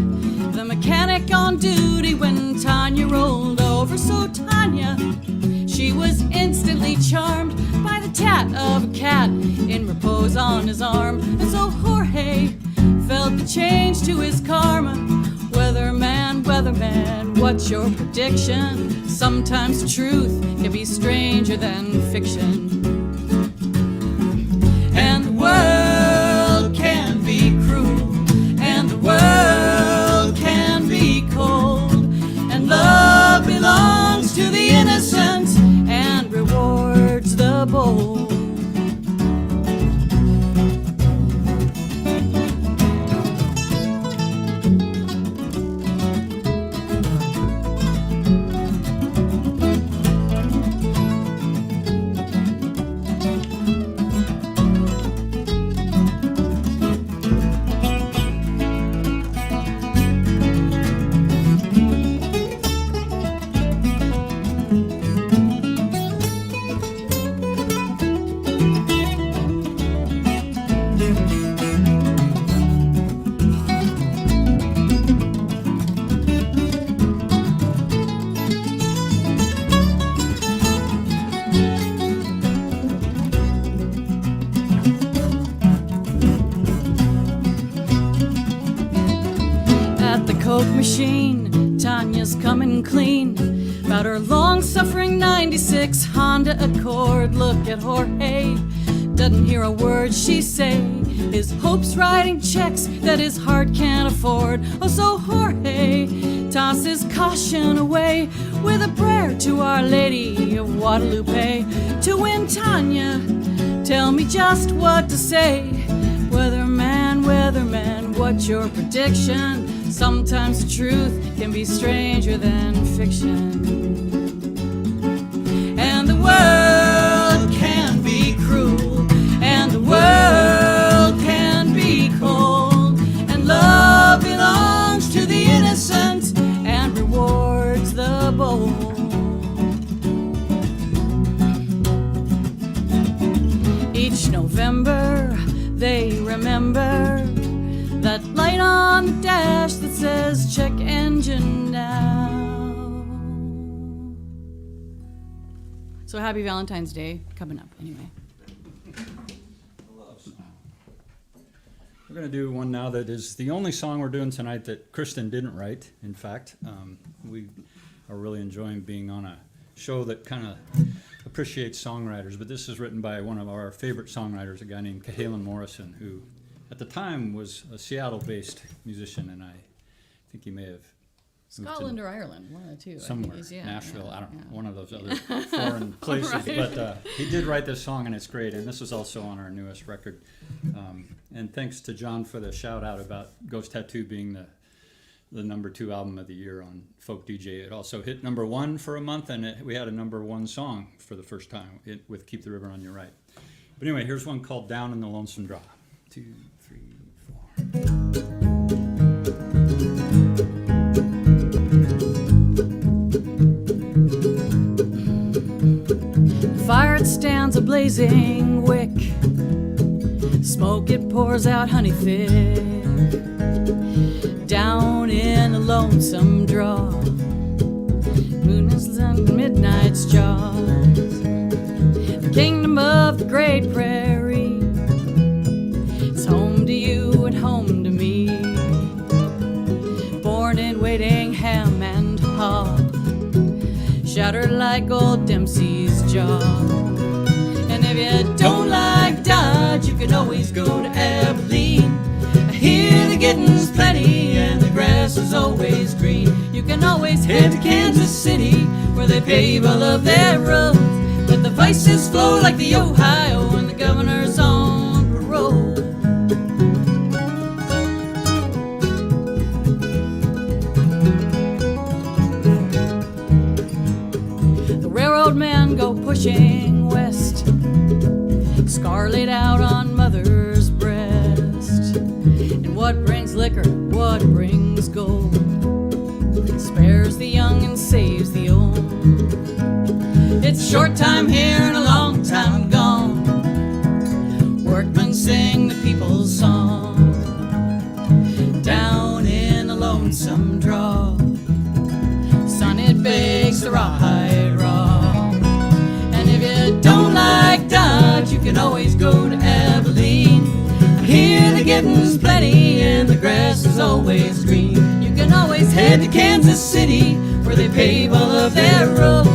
the mechanic on duty when Tanya rolled over. So Tanya, she was instantly charmed by the tat of a cat in repose on his arm. And so Jorge felt the change to his karma. Weatherman, weatherman, what's your prediction? Sometimes truth can be stranger than fiction. And the world can be cruel, and the world can be cold, and love belongs to the innocent and rewards the bold. Coke machine, Tanya's coming clean about her long-suffering 96 Honda Accord. Look at Jorge, doesn't hear a word she say. His hopes writing checks that his heart can't afford. Oh, so Jorge tosses caution away with a prayer to Our Lady of Guadalupe to win Tanya. Tell me just what to say. Weatherman, weatherman, what's your prediction? Sometimes truth can be stranger than fiction. And the world can be cruel, and the world can be cold, and love belongs to the innocent and rewards the bold. Each November they remember that light on the dash that says check engine now. So happy Valentine's Day coming up anyway. We're going to do one now that is the only song we're doing tonight that Kristen didn't write. In fact, we are really enjoying being on a show that kind of appreciates songwriters, but this is written by one of our favorite songwriters, a guy named Cahalan Morrison, who at the time was a Seattle-based musician, and I think he may have Scotland or Ireland, one of the two. somewhere, Yeah, Nashville, yeah, I don't know, yeah. one of those other foreign places. Right. But he did write this song, and it's great, and this is also on our newest record. And thanks to John for the shout-out about Ghost Tattoo being the #2 album of the year on Folk DJ. It also hit #1 for a month, and we had a #1 song for the first time with Keep the River on Your Right. But anyway, here's one called Down in the Lonesome Draw. 2, 3, 4. Fire it stands a blazing wick, smoke it pours out honey thick, down in the lonesome draw, moon is on midnight's jaws, the kingdom of the great prairie, it's home to you and home to me, born in waiting ham and hog, shattered like old Dempsey's jaw. And if you don't like Dodge, you can always go to Abilene. I hear the getting's plenty and the grass is always green. You can always head to Kansas City, where they pave all of their roads. Let the vices flow like the Ohio and the governor's on parole. and go pushing west. Scar laid out on mother's breast. And what brings liquor, what brings gold, spares the young and saves the old. It's short time here and a long time gone. Workmen sing the people's song down in a lonesome draw. Son, it bakes the rawhide raw. And if you don't like Dodge, you can always go to Abilene. Here the getting's plenty and the grass is always green. You can always head to Kansas City where they pave all of their roads.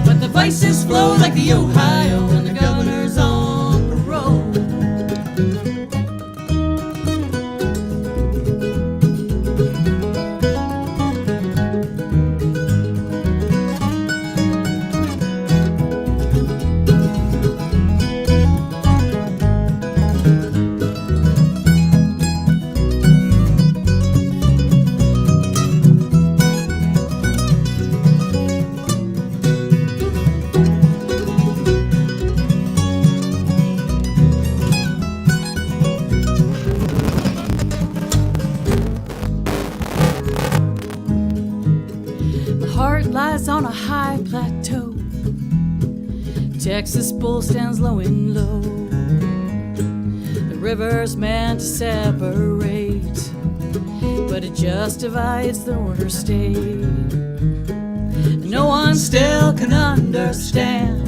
But the vices flow like the Ohio and the governor's on parole. Lies on a high plateau. Texas bull stands low and low. The river's meant to separate, but it just divides the border state. No one still can understand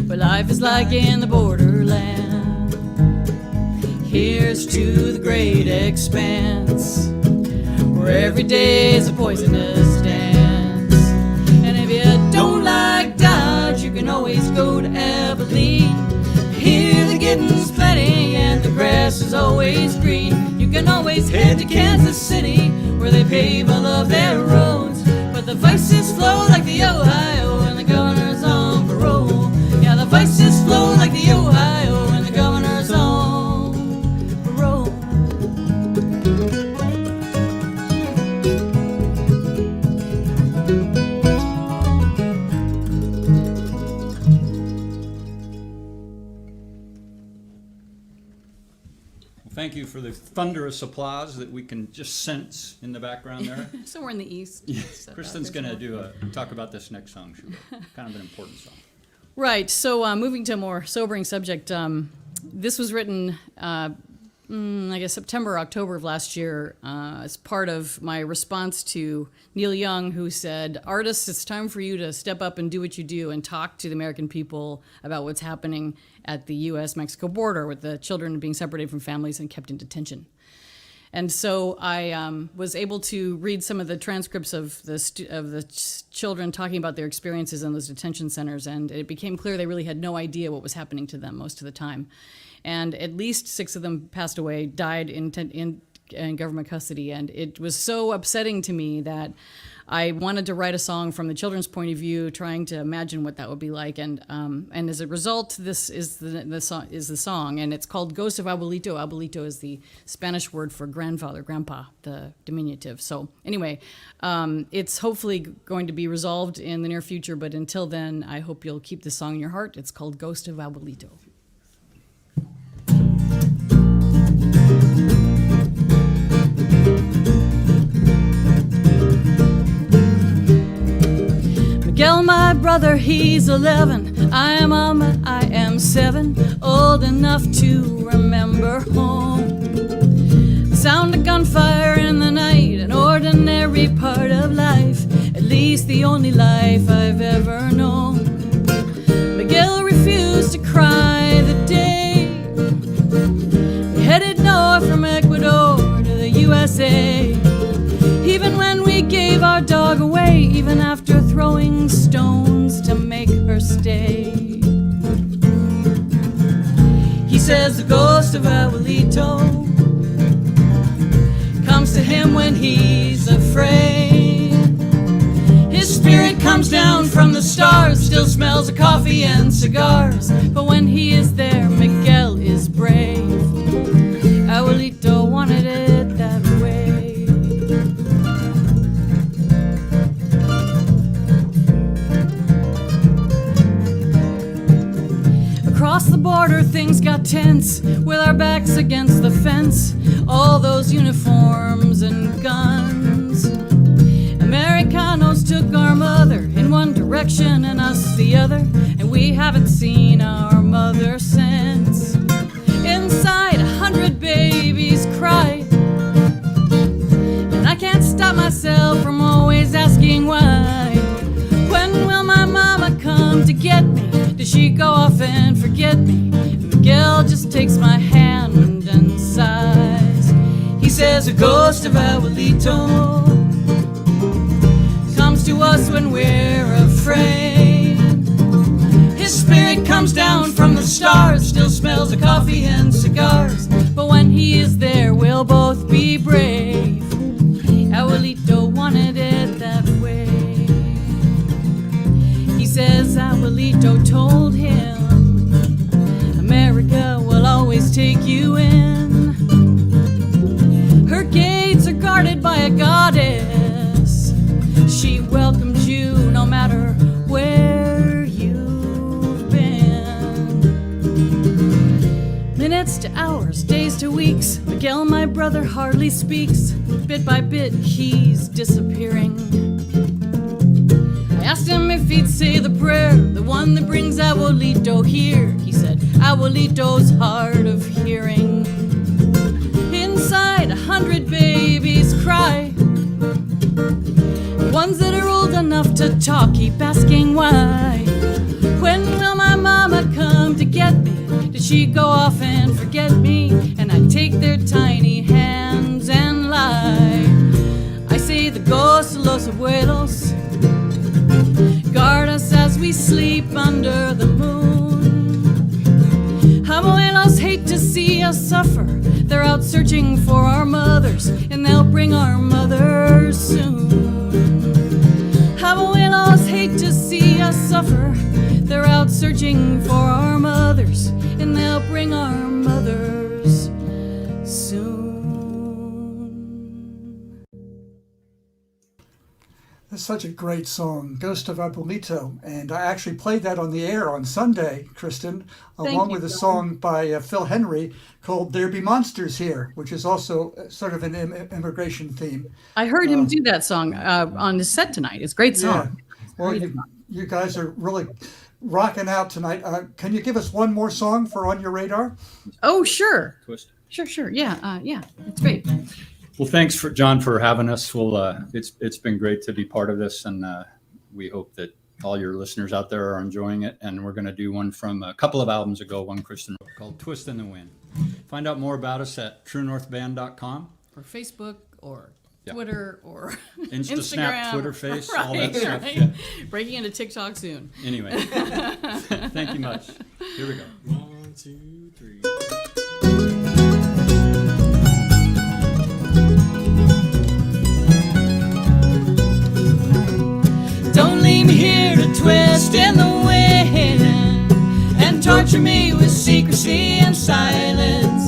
what life is like in the borderland. Here's to the great expanse where every day is a poisonous dance. Don't like Dodge, you can always go to Abilene. Here the getting's plenty and the grass is always green. You can always head to Kansas City where they pave all of their roads. But the vices flow like the Ohio and the governor's on parole. Yeah, the vices flow like the Ohio and the governor's on parole. Thank you for the thunderous applause that we can just sense in the background there. Somewhere in the east. Kristen's going to talk about this next song. Kind of an important song. Right. So moving to a more sobering subject, this was written, I guess, September, October of last year as part of my response to Neil Young, who said, "Artists, it's time for you to step up and do what you do and talk to the American people about what's happening at the U.S.-Mexico border with the children being separated from families and kept in detention." And so I was able to read some of the transcripts of the children talking about their experiences in those detention centers, and it became clear they really had no idea what was happening to them most of the time. And at least 6 of them passed away, died in government custody, and it was so upsetting to me that I wanted to write a song from the children's point of view, trying to imagine what that would be like. And as a result, this is the song, and it's called "Ghost of Abuelito." Abuelito is the Spanish word for grandfather, grandpa, the diminutive. So anyway, it's hopefully going to be resolved in the near future, but until then, I hope you'll keep this song in your heart. It's called "Ghost of Abuelito." Miguel, my brother, he's 11. I am Alma, I am 7. Old enough to remember home. The sound of gunfire in the night, an ordinary part of life, at least the only life I've ever known. Miguel refused to cry the day we headed north from Ecuador to the USA. Even when we gave our dog away, even after throwing stones to make her stay. He says the ghost of Abuelito comes to him when he's afraid. His spirit comes down from the stars, still smells of coffee and cigars. But when he is there, Miguel is brave. Abuelito wanted it that way. Across the border, things got tense, with our backs against the fence, all those uniforms and guns. Americanos took our mother in one direction and us the other, and we haven't seen our mother since. Inside, 100 babies cry, and I can't stop myself from always asking why. When will my mama come to get me? Does she go off and forget me? Miguel just takes my hand and sighs. He says a ghost of Abuelito comes to us when we're afraid. His spirit comes down from the stars, still smells of coffee and cigars, but when he is there we'll both be brave. Abuelito wanted it that way. He says Abuelito told him, America will always take you in. Her gates are guarded by a goddess. She welcomes you no matter where you've been. Minutes to hours, days to weeks, Miguel, my brother, hardly speaks. Bit by bit, he's disappearing. I asked him if he'd say the prayer, the one that brings Abuelito here. He said, Abuelito's hard of hearing. Inside, 100 babies cry. Ones that are old enough to talk keep asking why. When will my mama come to get me? Did she go off and forget me? And I take their tiny hands and lie. I say the ghosts of los abuelos guard us as we sleep under the moon. Abuelos hate to see us suffer. They're out searching for our mothers, and they'll bring our mothers soon. Abuelos hate to see us suffer. They're out searching for our mothers, and they'll bring our mothers soon. That's such a great song, Ghost of Abuelito. And I actually played that on the air on Sunday, Kristen, along with a song by Phil Henry called There Be Monsters Here, which is also sort of an immigration theme. I heard him do that song on his set tonight. It's a great song. Yeah. Well, you guys are really rocking out tonight. Can you give us one more song for On Your Radar? Oh, sure. Twist. Sure. Yeah, that's great. Well, thanks for John for having us. Well, it's been great to be part of this, and we hope that all your listeners out there are enjoying it. And we're going to do one from a couple of albums ago, one Kristen wrote called "Twist in the Wind." Find out more about us at truenorthband.com Or Facebook or Twitter or Insta, Instagram. Snap, Twitter, Face, all that Right, stuff. right. Yeah. Breaking into TikTok soon. Anyway, thank you much. Here we go. 1, 2, 3. Don't leave me here to twist in the wind and torture me with secrecy and silence.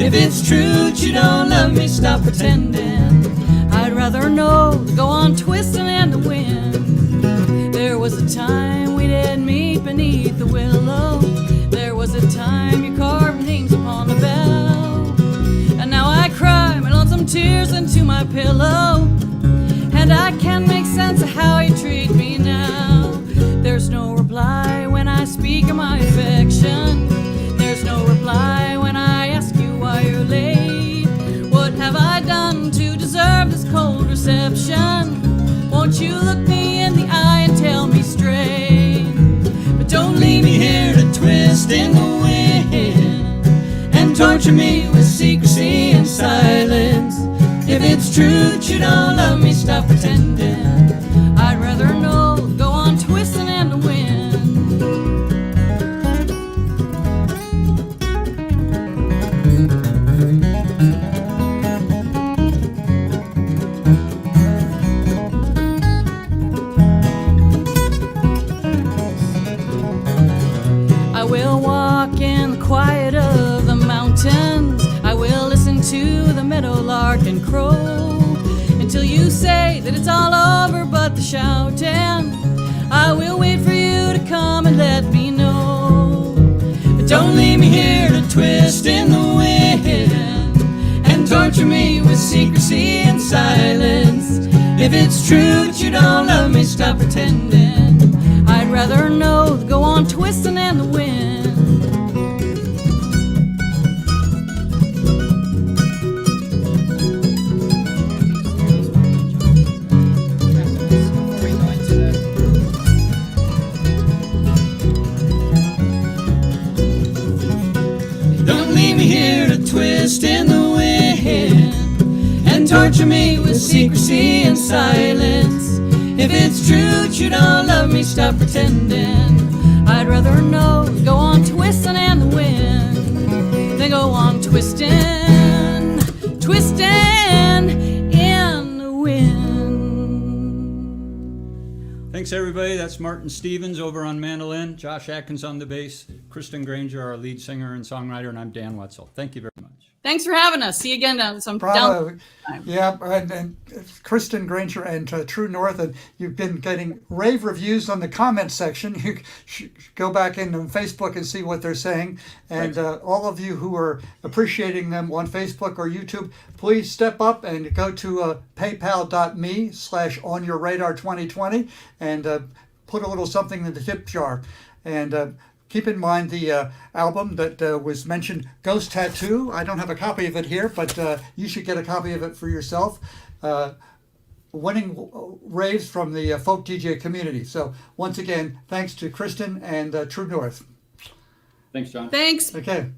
If it's true that you don't love me, stop pretending. I'd rather know, go on twisting in the wind. There was a time we didn't meet beneath the willow. There was a time you carved names upon the bell. And now I cry my lonesome tears into my pillow. And I can't make sense of how you treat me now. There's no reply when I speak of my affection. There's no reply when I ask you why you're late. What have I done to deserve this cold reception? Won't you look me in the eye and tell me straight? But don't leave me here to twist in the wind and torture me with secrecy and silence. If it's true that you don't love me, stop pretending. I'd rather know, go on twisting in the wind. I will walk in the quiet of the mountains. I will listen to the meadowlark and crow until you say that it's all over but the shouting. I will wait for you to come and let me know. But Don't leave me here to twist in the wind and torture me with secrecy and silence. If it's true that you don't love me, stop pretending. I'd rather know than go on twisting in the wind. Don't leave me here to twist in the wind and torture me with secrecy and silence. If it's true that you don't love me, stop pretending. I'd rather know than go on twisting in the wind than go on twisting, twisting in the wind. Thanks, everybody. That's Martin Stevens over on mandolin, Josh Atkins on the bass, Kristen Granger, our lead singer and songwriter, and I'm Dan Wetzel. Thank you very much. Thanks for having us. See you again down some Bravo. down. Yeah, and Kristen Granger and True North, and you've been getting rave reviews on the comment section. You should go back in on Facebook and see what they're saying. And all of you who are appreciating them on Facebook or YouTube, please step up and go to paypal.me/onyourradar2020 and put a little something in the tip jar. And keep in mind the album that was mentioned, Ghost Tattoo. I don't have a copy of it here, but you should get a copy of it for yourself. Winning raves from the folk DJ community. So once again, thanks to Kristen and True North. Thanks, John. Thanks. Okay.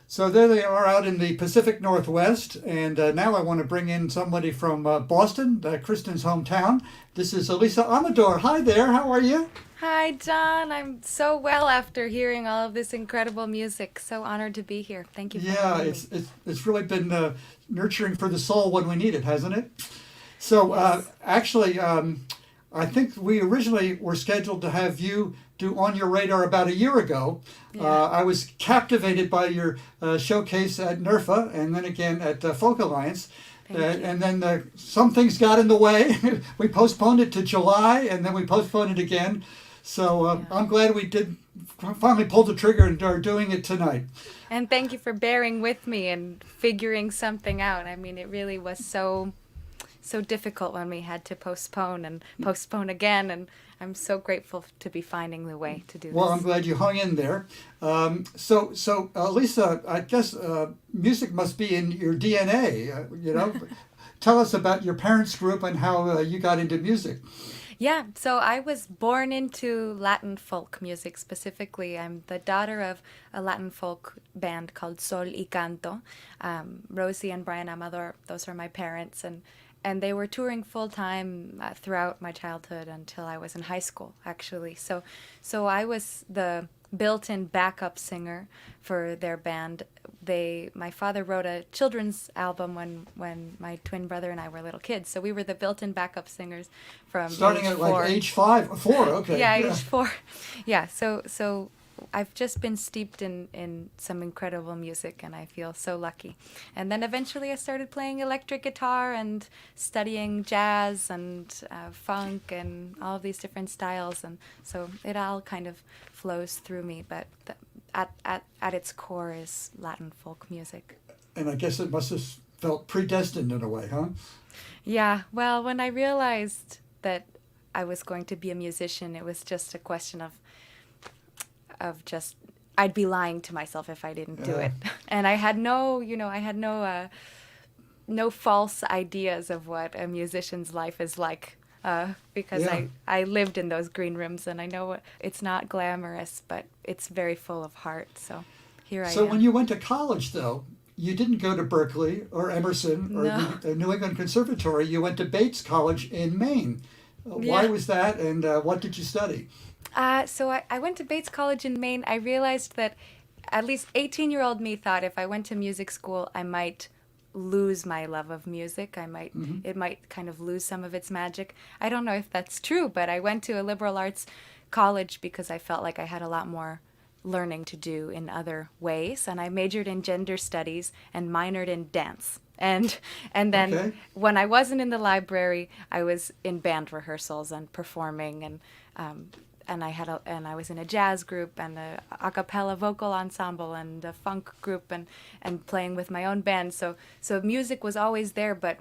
So there they are out in the Pacific Northwest, and now I want to bring in somebody from Boston, Kristen's hometown. This is Alisa Amador. Hi there, how are you? Hi, John. I'm so well after hearing all of this incredible music. So honored to be here. Thank you for having me. It's really been nurturing for the soul when we need it, hasn't it? So actually, I think we originally were scheduled to have you do On Your Radar about a year ago. Yeah. I was captivated by your showcase at NERFA and then again at Folk Alliance. And then some things got in the way. We postponed it to July, and then we postponed it again. So I'm glad we did finally pull the trigger and are doing it tonight. And thank you for bearing with me and figuring something out. I mean, it really was so difficult when we had to postpone and postpone again. And I'm so grateful to be finding the way to do this. Well, I'm glad you hung in there. So Lisa, I guess music must be in your DNA, you know. Tell us about your parents' group and how you got into music. Yeah, so I was born into Latin folk music specifically. I'm the daughter of a Latin folk band called Sol y Canto. Rosie and Brian Amador, those are my parents, and they were touring full-time throughout my childhood until I was in high school, actually. So I was the built-in backup singer for their band. My father wrote a children's album when my twin brother and I were little kids. So we were the built-in backup singers from starting age at 4. like age 4, okay. Yeah, age 4. Yeah, so I've just been steeped in some incredible music, and I feel so lucky. And then eventually I started playing electric guitar and studying jazz and funk and all of these different styles, and so it all kind of flows through me, but at its core is Latin folk music. And I guess it must have felt predestined in a way, huh? Yeah, well, when I realized that I was going to be a musician, it was just a question of just, I'd be lying to myself if I didn't do it. And I had no false ideas of what a musician's life is like, because I lived in those green rooms, and I know it's not glamorous, but it's very full of heart. So here I am. So when you went to college, though, you didn't go to Berkeley or Emerson or the New England Conservatory. You went to Bates College in Maine. Why was that, and what did you study? So I went to Bates College in Maine. I realized that at least 18-year-old me thought if I went to music school, I might lose my love of music. It might kind of lose some of its magic. I don't know if that's true, but I went to a liberal arts college because I felt like I had a lot more learning to do in other ways, and I majored in gender studies and minored in dance. And then when I wasn't in the library, I was in band rehearsals and performing, and and I was in a jazz group and a cappella vocal ensemble and a funk group and playing with my own band. So music was always there, but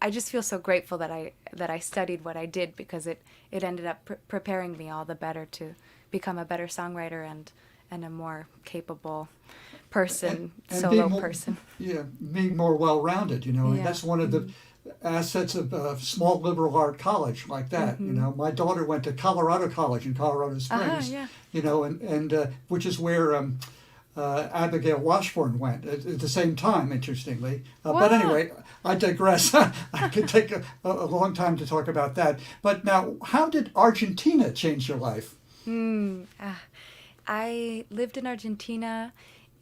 I just feel so grateful that I studied what I did, because it ended up preparing me all the better to become a better songwriter and a more capable person, and solo being person. Yeah, being more well-rounded, you know. And Yeah. that's one of the assets of a small liberal art college like that. You know, my daughter went to Colorado College in Colorado Springs. Yeah. You know, and which is where Abigail Washburn went at the same time, interestingly. But Wow. anyway, I digress. I could take a long time to talk about that. But now, how did Argentina change your life? I lived in Argentina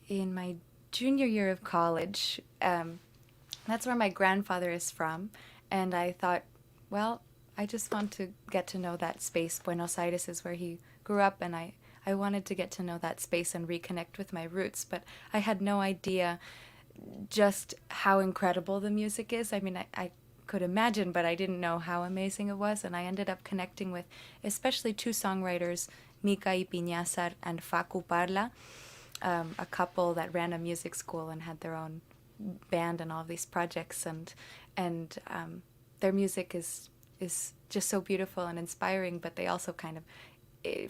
in my junior year of college. That's where my grandfather is from. And I thought, well, I just want to get to know that space. Buenos Aires is where he grew up, and I wanted to get to know that space and reconnect with my roots. But I had no idea just how incredible the music is. I mean, I could imagine, but I didn't know how amazing it was. And I ended up connecting with especially two songwriters, Mica y Piñazar and Facu Parla, a couple that ran a music school and had their own band and all these projects. And their music is just so beautiful and inspiring, but they also kind of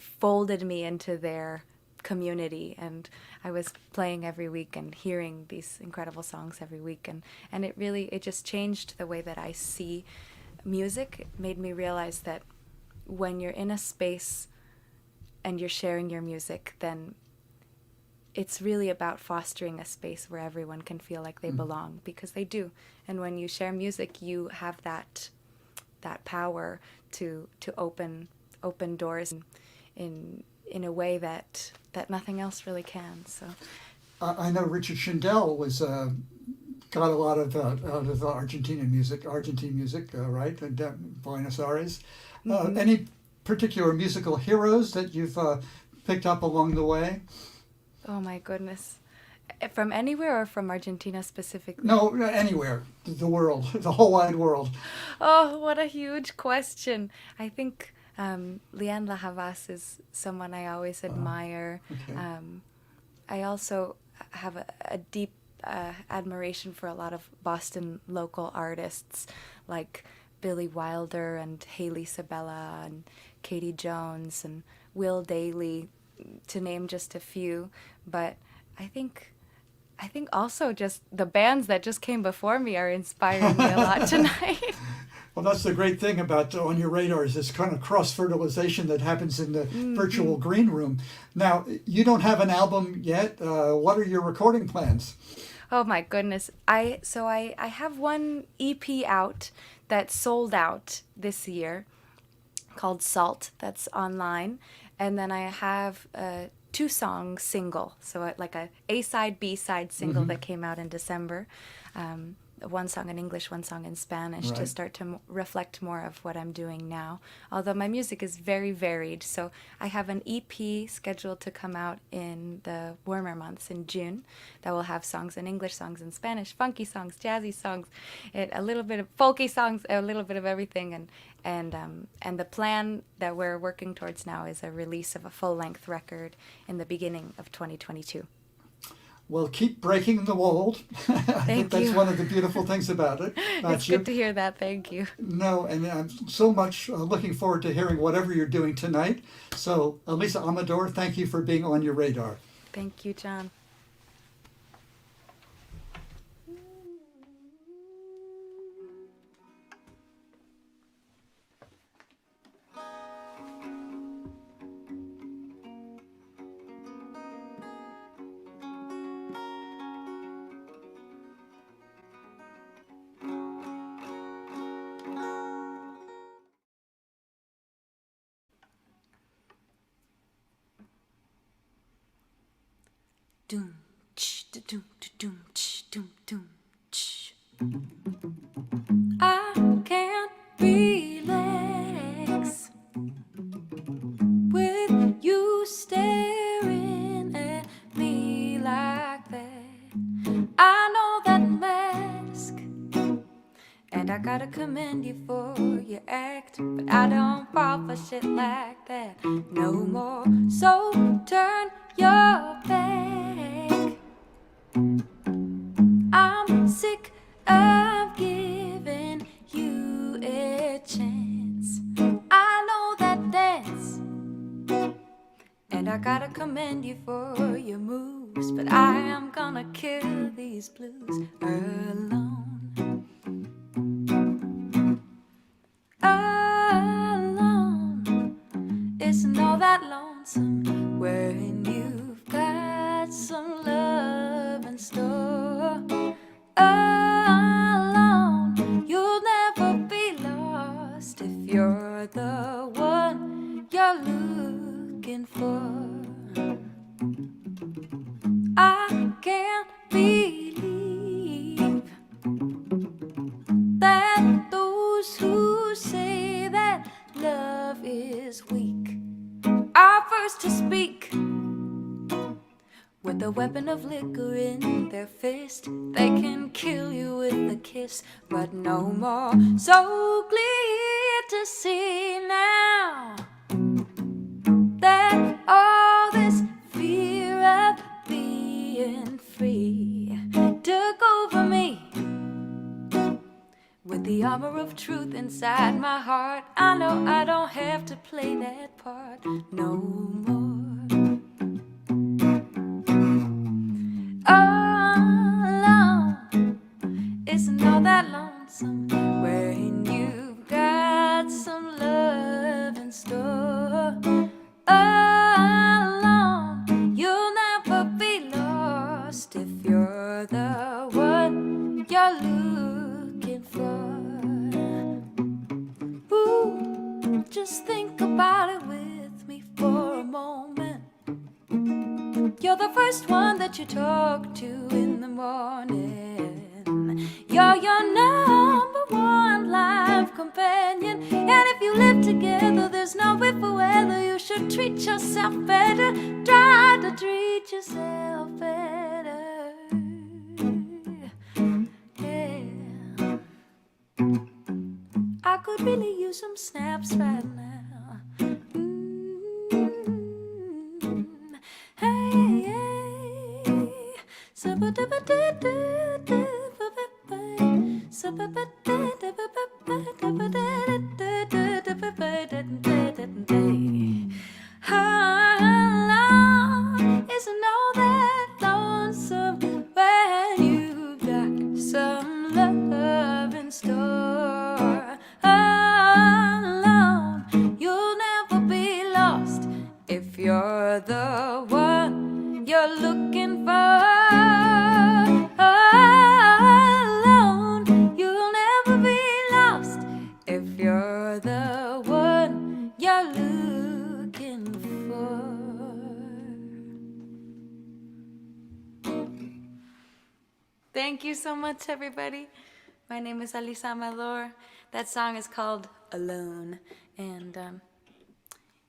folded me into their community, and I was playing every week and hearing these incredible songs every week, and it just changed the way that I see music. It made me realize that when you're in a space and you're sharing your music, then it's really about fostering a space where everyone can feel like they belong, because they do. And when you share music, you have that power to open doors in a way that nothing else really can. So I know Richard Schindel was got a lot of out of Argentine music, right? And Buenos Aires. Any particular musical heroes that you've picked up along the way? oh my goodness, from anywhere or from Argentina specifically? No, anywhere, the world, the whole wide world. Oh, what a huge question. I think Leanne La Havas is someone I always admire. Okay. I also have a deep admiration for a lot of Boston local artists like Billy Wilder and Haley Sabella and Katie Jones and Will Daly, to name just a few. But I think also just the bands that just came before me are inspiring me a lot tonight. Well, that's the great thing about On Your Radar is this kind of cross-fertilization that happens in the virtual green room. Now, you don't have an album yet. What are your recording plans? Oh my goodness. I have one EP out that sold out this year called Salt, that's online. And then I have a 2-song single, so like a A-side, B-side single that came out in December. One song in English, one song in Spanish, to Right. start to reflect more of what I'm doing now. Although my music is very varied, so I have an EP scheduled to come out in the warmer months in June that will have songs in English, songs in Spanish, funky songs, jazzy songs, a little bit of folky songs, a little bit of everything. And the plan that we're working towards now is a release of a full-length record in the beginning of 2022. Well, keep breaking the mold. I think that's you. one of the beautiful things about it. It's good to hear that. Thank you. No, and I'm so much looking forward to hearing whatever you're doing tonight. So, Alisa Amador, thank you for being on your radar. Thank you, John. Doom, ch, da, doom, da, doom, ch, doom, doom, ch. I can't relax with you staring at me like that. I know that mask, and I gotta commend you for your act, but I don't fall fall for shit like that no more. So turn your back. I'm sick of giving you a chance. I know that dance, and I gotta commend you for your moves, but I am gonna kill these blues alone. Alone isn't all that lonesome when you've got some love in store. Alone, you'll never be lost if you're the one you're looking for. I can't believe that those who say that love is weak are first to speak with the weapon of liquor in their fist. They can kill you with a kiss, but no more. So clear to see now that all this fear of being free took over me. With the armor of truth inside my heart, I know I don't have to play that part no more. Alone isn't all that lonesome when you've got some love in store. Alone, you'll never be lost if you're the one you're looking for. Ooh, just think about it with me for a moment. You're the first one that you talk to in the morning. You're your number one life companion. And if you live together, there's no if or whether. You should treat yourself better. Try to treat yourself better. Yeah. I could really use some snaps right now. Hey, hey. How isn't all that lonesome when you've got some love in store? Alone, you'll never be lost if you're the one you're looking for. Alone, you'll never be lost if you're the one you're looking for. Thank you so much, everybody. My name is Alisa Amador. That song is called Alone, and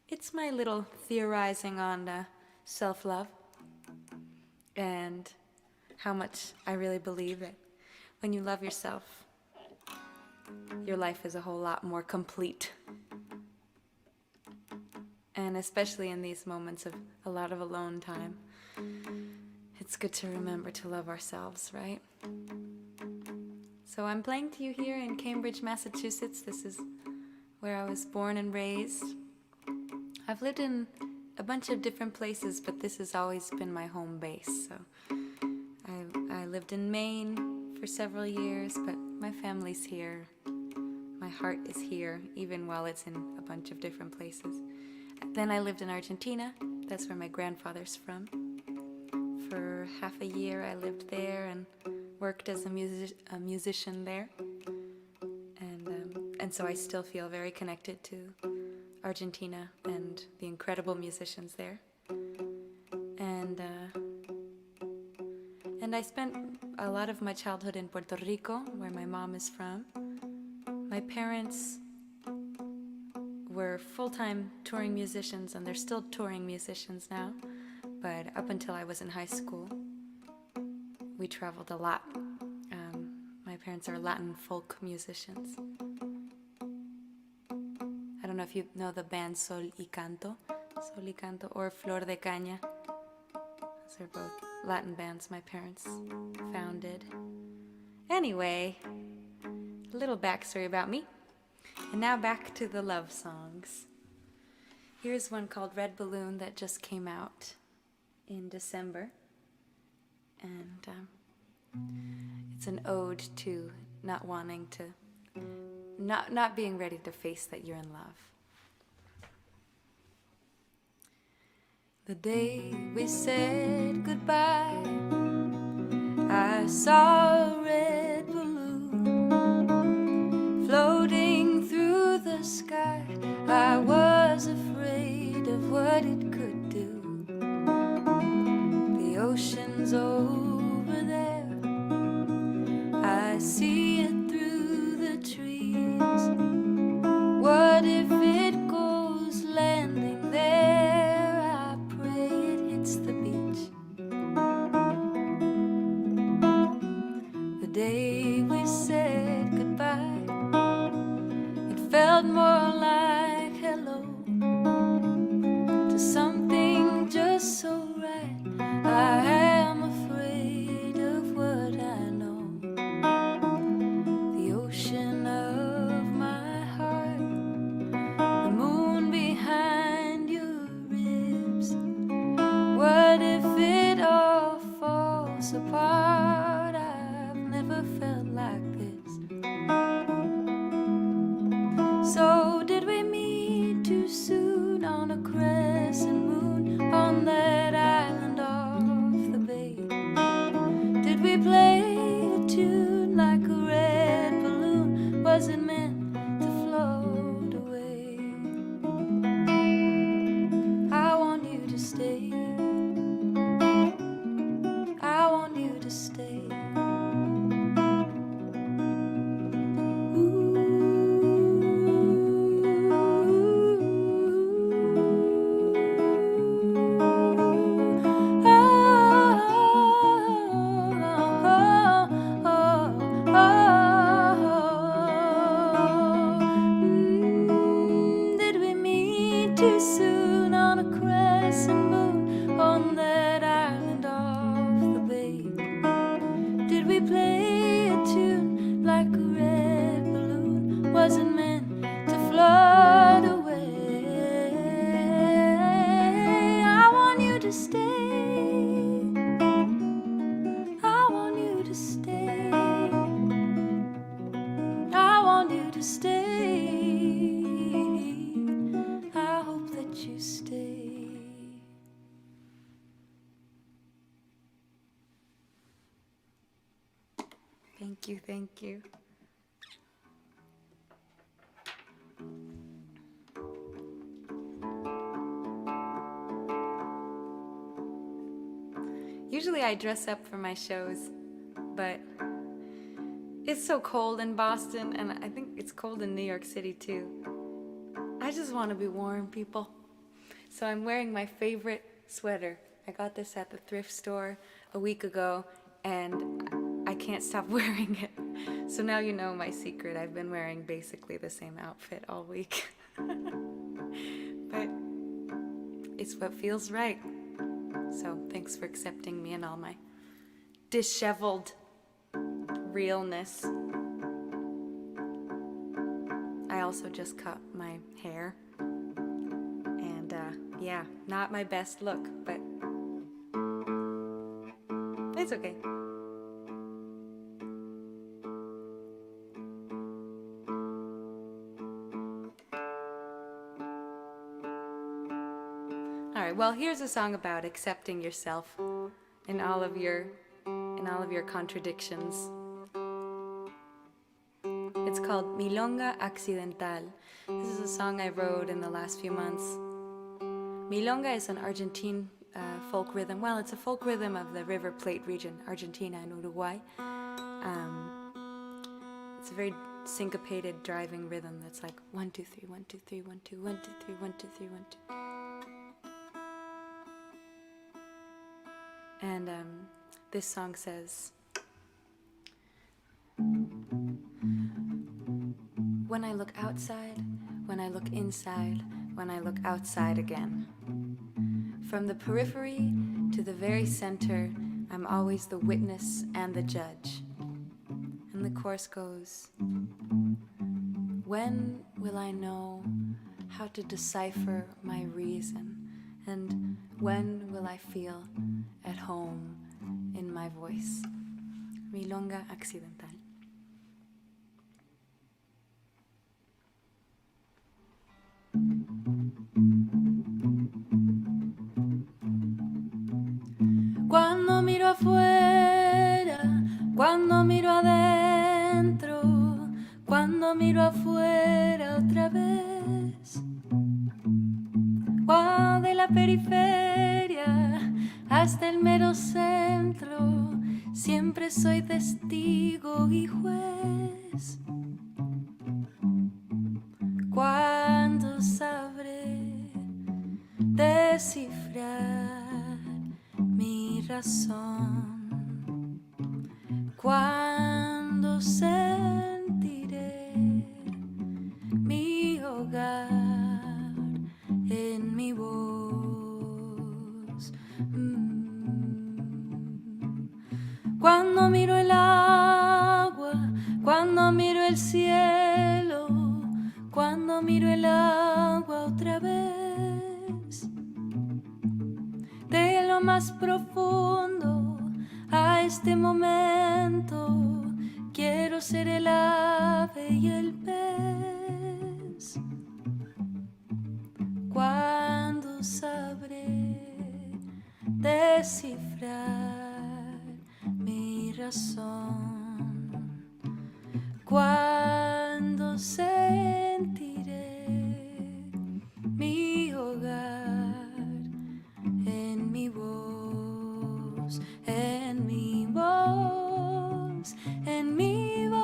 it's my little theorizing on self-love and how much I really believe that when you love yourself, your life is a whole lot more complete. And especially in these moments of a lot of alone time, it's good to remember to love ourselves, right? So I'm playing to you here in Cambridge, Massachusetts. This is where I was born and raised. I've lived in a bunch of different places, but this has always been my home base. So I lived in Maine for several years, but my family's here. My heart is here, even while it's in a bunch of different places. Then I lived in Argentina. That's where my grandfather's from. For half a year I lived there and worked as a musician there. And so I still feel very connected to Argentina and the incredible musicians there. And I spent a lot of my childhood in Puerto Rico, where my mom is from. My parents were full-time touring musicians, and they're still touring musicians now. But up until I was in high school, we traveled a lot. My parents are Latin folk musicians. I don't know if you know the band Sol y Canto, or Flor de Caña. Those are both Latin bands my parents founded. Anyway, a little backstory about me. And now back to the love songs. Here's one called Red Balloon that just came out in December. And it's an ode to not wanting to, not being ready to face that you're in love. The day we said goodbye, I saw a red balloon floating through the sky. I was afraid of what it could do. The ocean's over there, I see it through the trees. What if it goes landing there? I pray it hits the beach. The day we said goodbye, it felt more like hello to something just so right. I am afraid of what I know. The ocean of my heart, the moon behind your ribs. What if it all falls apart? I've never felt like this. So did we meet too soon on a crescent moon on that island off the bay? Did we play a tune like a red balloon? Was it meant to float away? I want you to stay. I want you to stay. Did we meet too soon on a crescent moon on that island off the bay? Did we play a tune like a red balloon? Was it meant to float away? I want you to stay. I want you to stay. I want you to stay. I hope that you stay. Thank you, thank you. Usually I dress up for my shows, but it's so cold in Boston, and I think it's cold in New York City too. I just want to be warm, people. So I'm wearing my favorite sweater. I got this at the thrift store a week ago, and I can't stop wearing it. So now you know my secret. I've been wearing basically the same outfit all week. But it's what feels right. So thanks for accepting me and all my disheveled realness. I also just cut my hair. And yeah, not my best look, but it's okay. All right, well, here's a song about accepting yourself in all of your contradictions. It's called Milonga Accidental. This is a song I wrote in the last few months. Milonga is an Argentine folk rhythm. Well, it's a folk rhythm of the River Plate region, Argentina and Uruguay. It's a very syncopated driving rhythm that's like 1 2 3 1 2 3 1 2 1 2 3 1 2 3 1 2. And this song says, when I look outside, when when I look inside, when I look outside again. From the periphery to the very center, I'm always the witness and the judge. And the chorus goes, when will I know how to decipher my reason? And when will I feel at home in my voice? Milonga Accidental. Cuando miro afuera, cuando miro adentro, cuando miro afuera otra vez, de la periferia hasta el mero centro, siempre soy testigo y juez. ¿Cuándo sabré descifrar mi razón? ¿Cuándo sentiré mi hogar en mi voz? Cuando miro el agua, cuando miro el cielo, cuando miro el agua otra vez, de lo más profundo a este momento, quiero ser el ave y el pez. ¿Cuándo sabré descifrar mi razón? ¿Cuándo sentiré mi hogar en mi voz, en mi voz, en mi voz?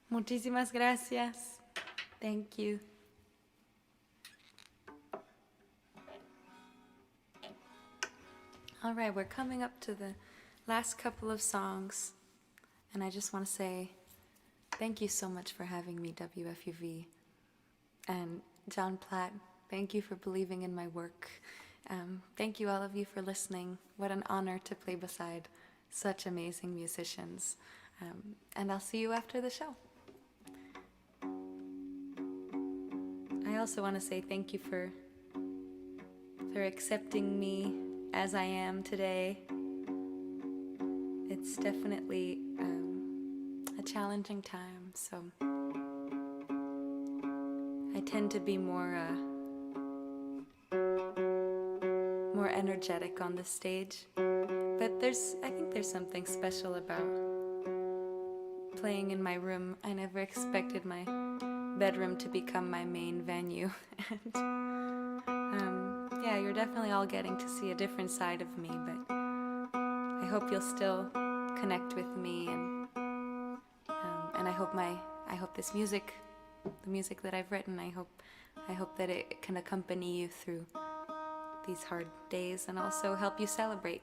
Muchísimas gracias. Thank you. All right, we're coming up to the last couple of songs, and I just want to say thank you so much for having me, WFUV. And John Platt, thank you for believing in my work. Thank you all of you for listening. What an honor to play beside such amazing musicians. And I'll see you after the show. I also want to say thank you for accepting me as I am today. It's definitely a challenging time, so I tend to be more energetic on the stage. But I think there's something special about playing in my room. I never expected my bedroom to become my main venue. And yeah, you're definitely all getting to see a different side of me, but I hope you'll still connect with me, and I hope this music, the music that I've written, I hope that it can accompany you through these hard days and also help you celebrate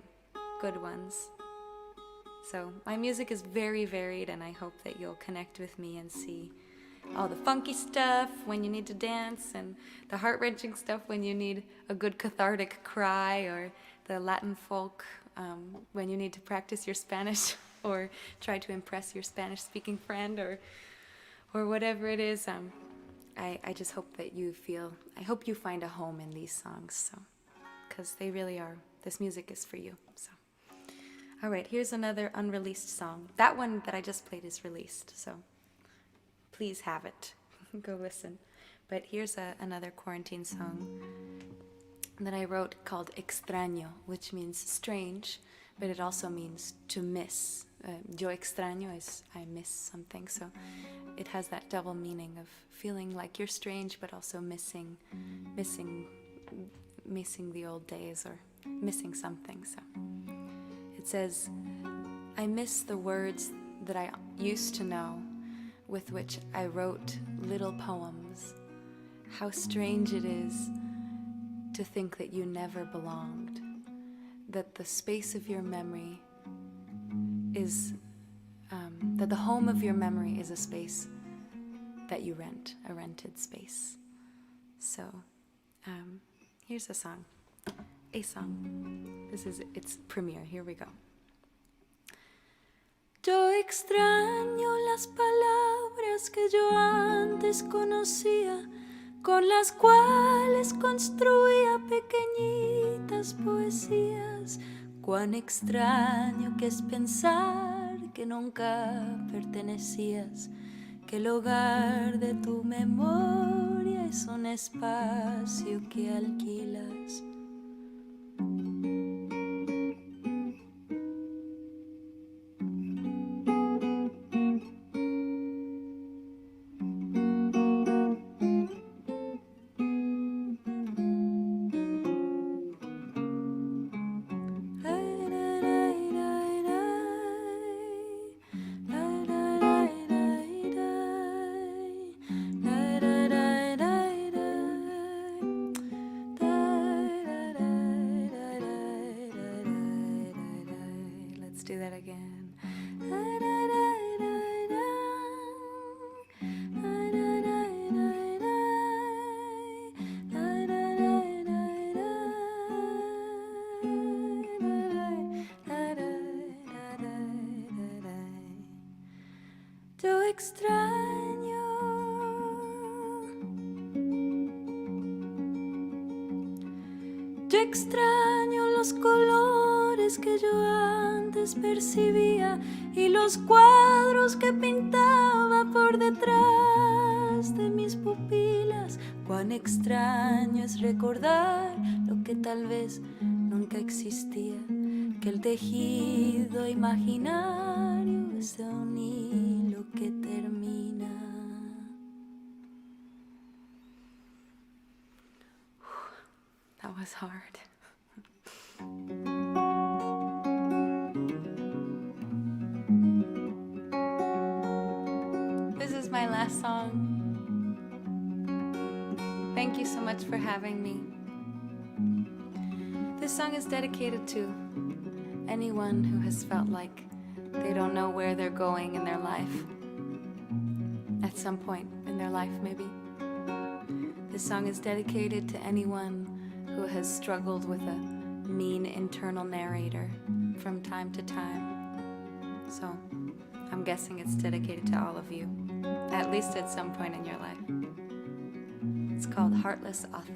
good ones. So my music is very varied, and I hope that you'll connect with me and see all the funky stuff when you need to dance, and the heart-wrenching stuff when you need a good cathartic cry, or the Latin folk when you need to practice your Spanish or try to impress your Spanish-speaking friend, or whatever it is. I just hope that I hope you find a home in these songs, so, because they really are. This music is for you, so. All right, here's another unreleased song. That one that I just played is released, so please have it. Go listen. But here's another quarantine song that I wrote called Extraño, which means strange, but it also means to miss yo extraño is I miss something. So it has that double meaning of feeling like you're strange, but also missing the old days or missing something. So it says, I miss the words that I used to know, with which I wrote little poems. How strange it is to think that you never belonged, that the space of your memory is, that the home of your memory is a space that you rent, a rented space. So here's a song. This is its premiere. Here we go. Yo extraño las palabras que yo antes conocía, con las cuales construía pequeñitas poesías. Cuán extraño que es pensar que nunca pertenecías, que el hogar de tu memoria es un espacio que alquilas. Do that again. Yo extraño los colores que yo antes percibía y los cuadros que pintaba por detrás de mis pupilas. Cuán extraño es recordar lo que tal vez nunca existía, que el tejido imaginario es de un hilo que termina. That was hard. This is my last song. Thank you so much for having me. This song is dedicated to anyone who has felt like they don't know where they're going in their life. At some point in their life, maybe. This song is dedicated to anyone who has struggled with a mean internal narrator from time to time. So I'm guessing it's dedicated to all of you, at least at some point in your life. It's called Heartless Author.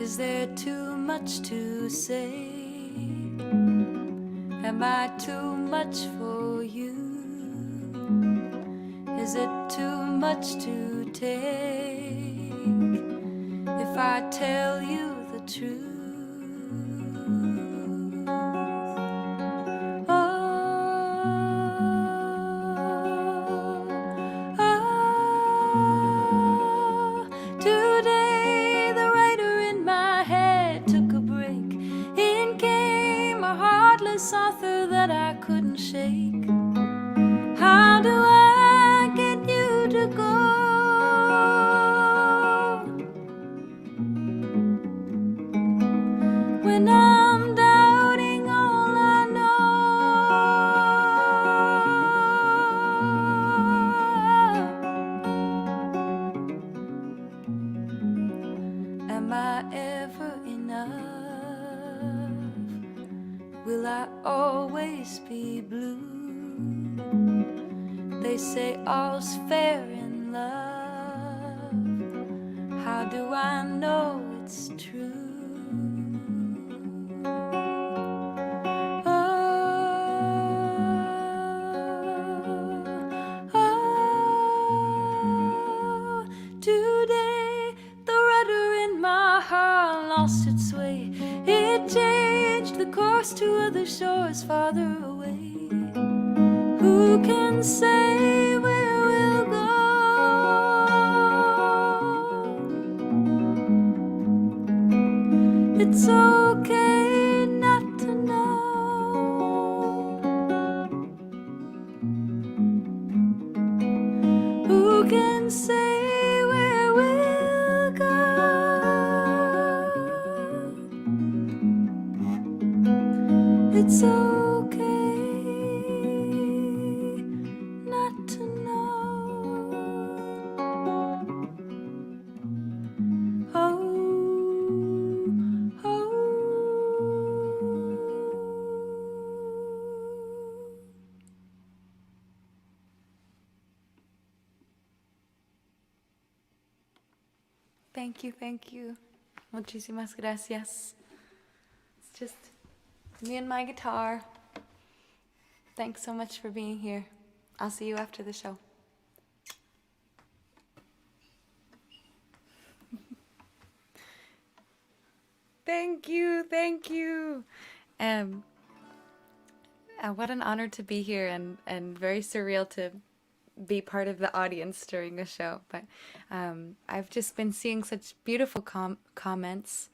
Is there too much to say? Am I too much for you? Is it too much to take if I tell you the truth? Today the writer in my head took a break. In came a heartless author that I couldn't shake. How do I get you to go? When I'm doubting all I know. Am I ever enough? Will I always be blue? They say all's fair in love. How do I know it's true? Today the rudder in my heart lost its way. It changed across to other shores farther away. Who can say where we'll go? It's okay not to know. Who can say where we'll go? It's okay not to know. Oh, oh. Thank you, thank you. Muchísimas gracias. It's just me and my guitar. Thanks so much for being here. I'll see you after the show. Thank you, thank you. What an honor to be here and very surreal to be part of the audience during a show. But I've just been seeing such beautiful comments.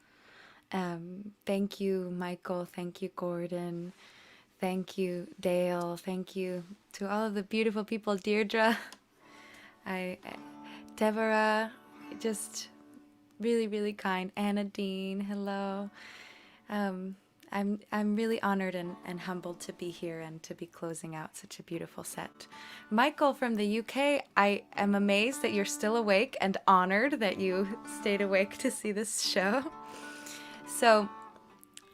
Thank you, Michael. Thank you, Gordon. Thank you, Dale. Thank you to all of the beautiful people. Deirdre, Deborah, just really, really kind. Anna Dean, hello. I'm really honored and humbled to be here and to be closing out such a beautiful set. Michael from the UK, I am amazed that you're still awake and honored that you stayed awake to see this show. So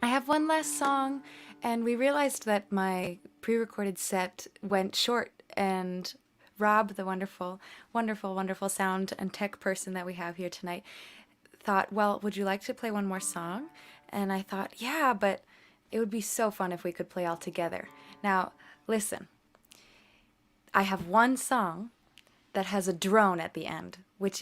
I have one last song, and we realized that my pre-recorded set went short, and Rob, the wonderful, wonderful, wonderful sound and tech person that we have here tonight, thought, well, would you like to play one more song? And I thought, yeah, but it would be so fun if we could play all together. Now, listen, I have one song that has a drone at the end, which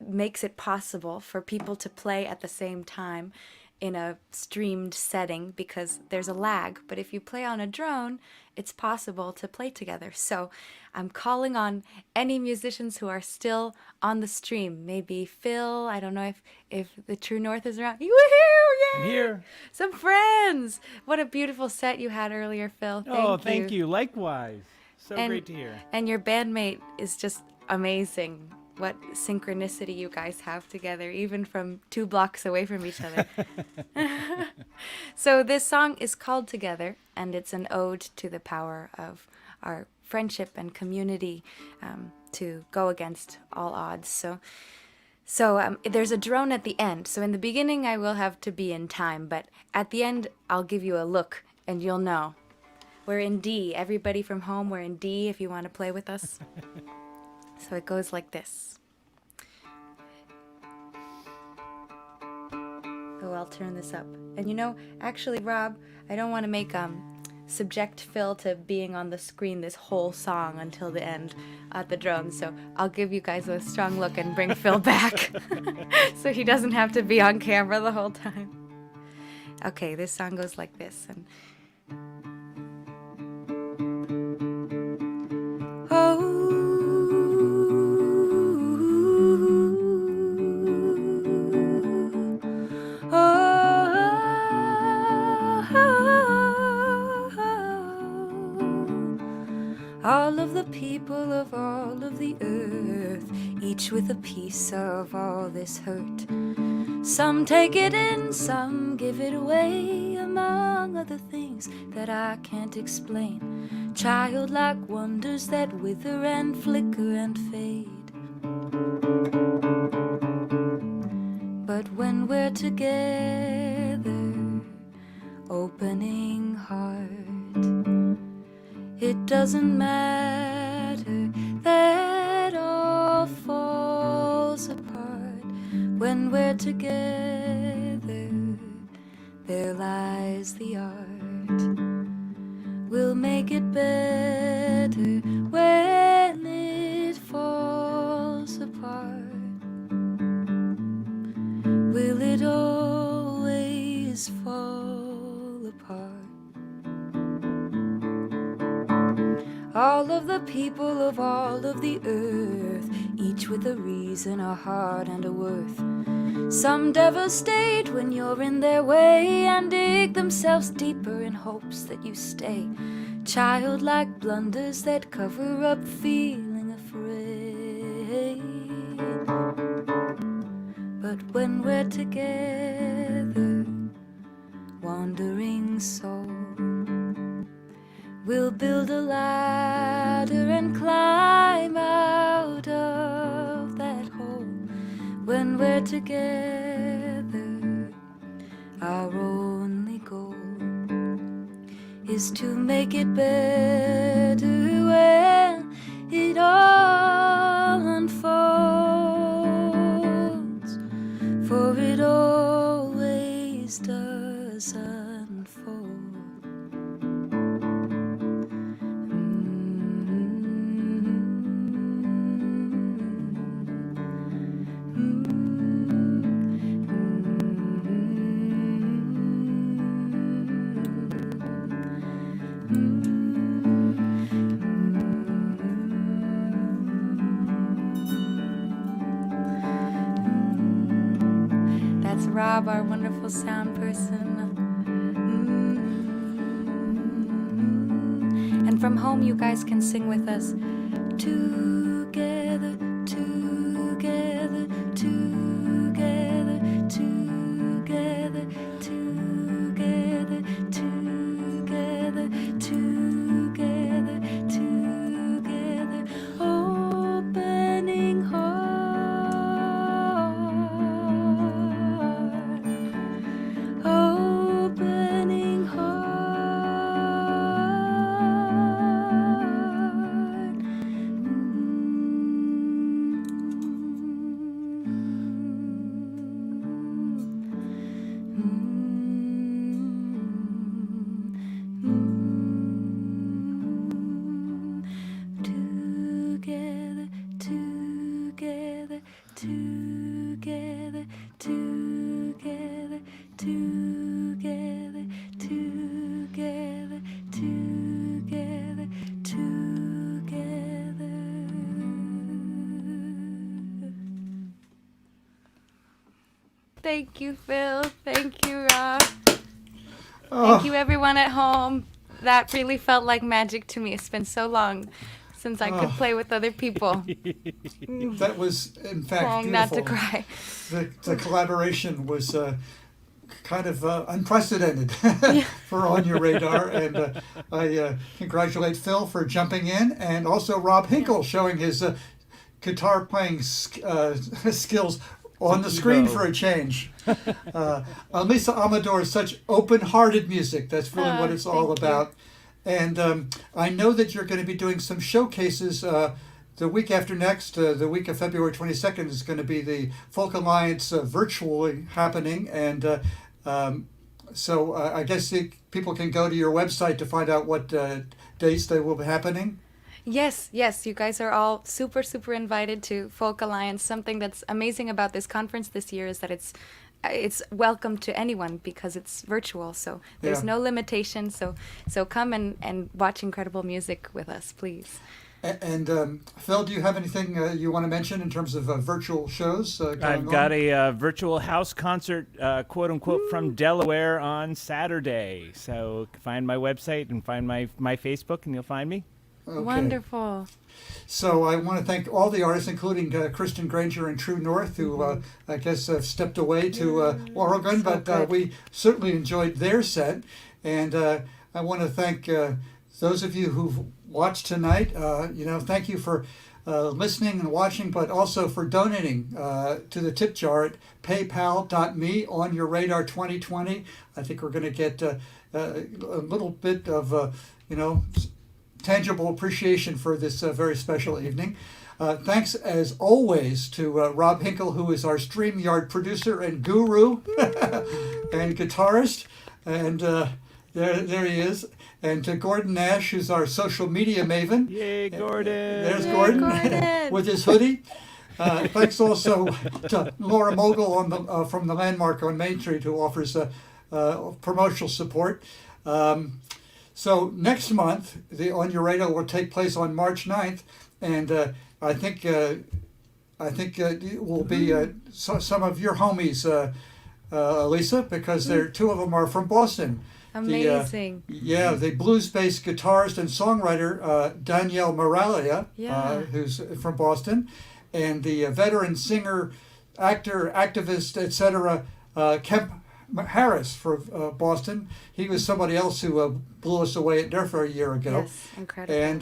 makes it possible for people to play at the same time in a streamed setting because there's a lag. But if you play on a drone, it's possible to play together. So I'm calling on any musicians who are still on the stream. Maybe Phil, I don't know if the True North is around. Woohoo! Yay! Here. Some friends! What a beautiful set you had earlier, Phil. Thank you. Likewise. So great to hear. And your bandmate is just amazing. What synchronicity you guys have together, even from 2 blocks away from each other. So this song is called Together, and it's an ode to the power of our friendship and community to go against all odds. So there's a drone at the end. So in the beginning, I will have to be in time, but at the end, I'll give you a look, and you'll know. We're in D. Everybody from home, we're in D if you want to play with us. So it goes like this. Oh, I'll turn this up. And actually, Rob, I don't want to make subject Phil to being on the screen this whole song until the end at the drone. So I'll give you guys a strong look and bring Phil back so he doesn't have to be on camera the whole time. Okay, this song goes like this. And all of the people of all of the earth, each with a piece of all this hurt. Some take it in, some give it away, among other things that I can't explain. Childlike wonders that wither and flicker and fade. But when we're together, opening heart, it doesn't matter that all falls apart. When we're together, there lies the art. We'll make it better when it falls apart. Will it always fall apart? people of all of the earth, each with a reason, a heart, and a worth. Some devastate when you're in their way and dig themselves deeper in hopes that you stay. Childlike blunders that cover up feeling afraid. But when we're together, wandering soul, we'll build a ladder and climb out of that hole. When we're together, our only goal is to make it better when it all unfolds, for it always does unfold. That's Rob, our wonderful sound person. And from home, you guys can sing with us. Together, together, together, together, together, together, together, together, opening heart, opening heart. Together, together, together, together, together, together, together, together. Thank you, Phil. Thank you, Rob. Thank you, everyone at home. That really felt like magic to me. It's been so long since I could play with other people. That was, in fact, Trying beautiful. not to cry. The collaboration was kind of unprecedented for On Your Radar, and I congratulate Phil for jumping in, and also Rob Hinkle showing his guitar playing skills on the screen for a change. Alisa Amador is such open-hearted music. That's really what it's all about. And I know that you're going to be doing some showcases the week after next. The week of February 22nd is going to be the Folk Alliance virtually happening. And so I guess people can go to your website to find out what dates they will be happening. Yes, yes, you guys are all super, super invited to Folk Alliance. Something that's amazing about this conference this year is that it's welcome to anyone because it's virtual. So there's no limitation. So come and watch incredible music with us, please. And Phil, do you have anything you want to mention in terms of virtual shows? I've got a virtual house concert, quote unquote, from Delaware on Saturday. So find my website and find my Facebook, and you'll find me. Okay. Wonderful. So I want to thank all the artists, including Kristen Granger and True North, who I guess have stepped away to Oregon, but we certainly enjoyed their set. And I want to thank those of you who've watched tonight. Thank you for listening and watching, but also for donating to the tip jar at paypal.me on your radar 2020. I think we're going to get a little bit of, tangible appreciation for this very special evening. Thanks, as always, to Rob Hinkle, who is our StreamYard producer and guru and guitarist. And there he is. And to Gordon Nash, who's our social media maven. Yay, Gordon! There's Gordon with his hoodie. Thanks also to Laura Mogul from the Landmark on Main Street, who offers promotional support. So next month, the On Your Radar will take place on March 9th, and I think it will be some of your homies, Alisa, because two of them are from Boston. Amazing. The blues-based guitarist and songwriter Danielle Moralia, Yeah. who's from Boston, and the veteran singer, actor, activist, etc., Kemp Harris from Boston. He was somebody else who blew us away at NERFA a year ago. Yes, incredible. And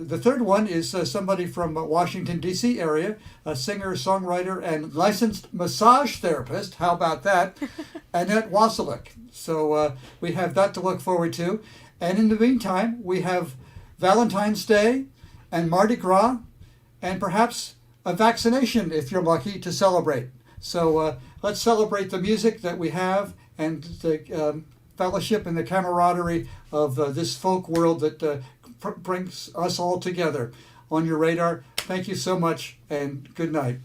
the third one is somebody from Washington, D.C. area, a singer, songwriter, and licensed massage therapist. How about that? Annette Wasilek. So we have that to look forward to. And in the meantime, we have Valentine's Day and Mardi Gras and perhaps a vaccination if you're lucky to celebrate. So let's celebrate the music that we have and the fellowship and the camaraderie of this folk world that brings us all together. On Your Radar, thank you so much and good night.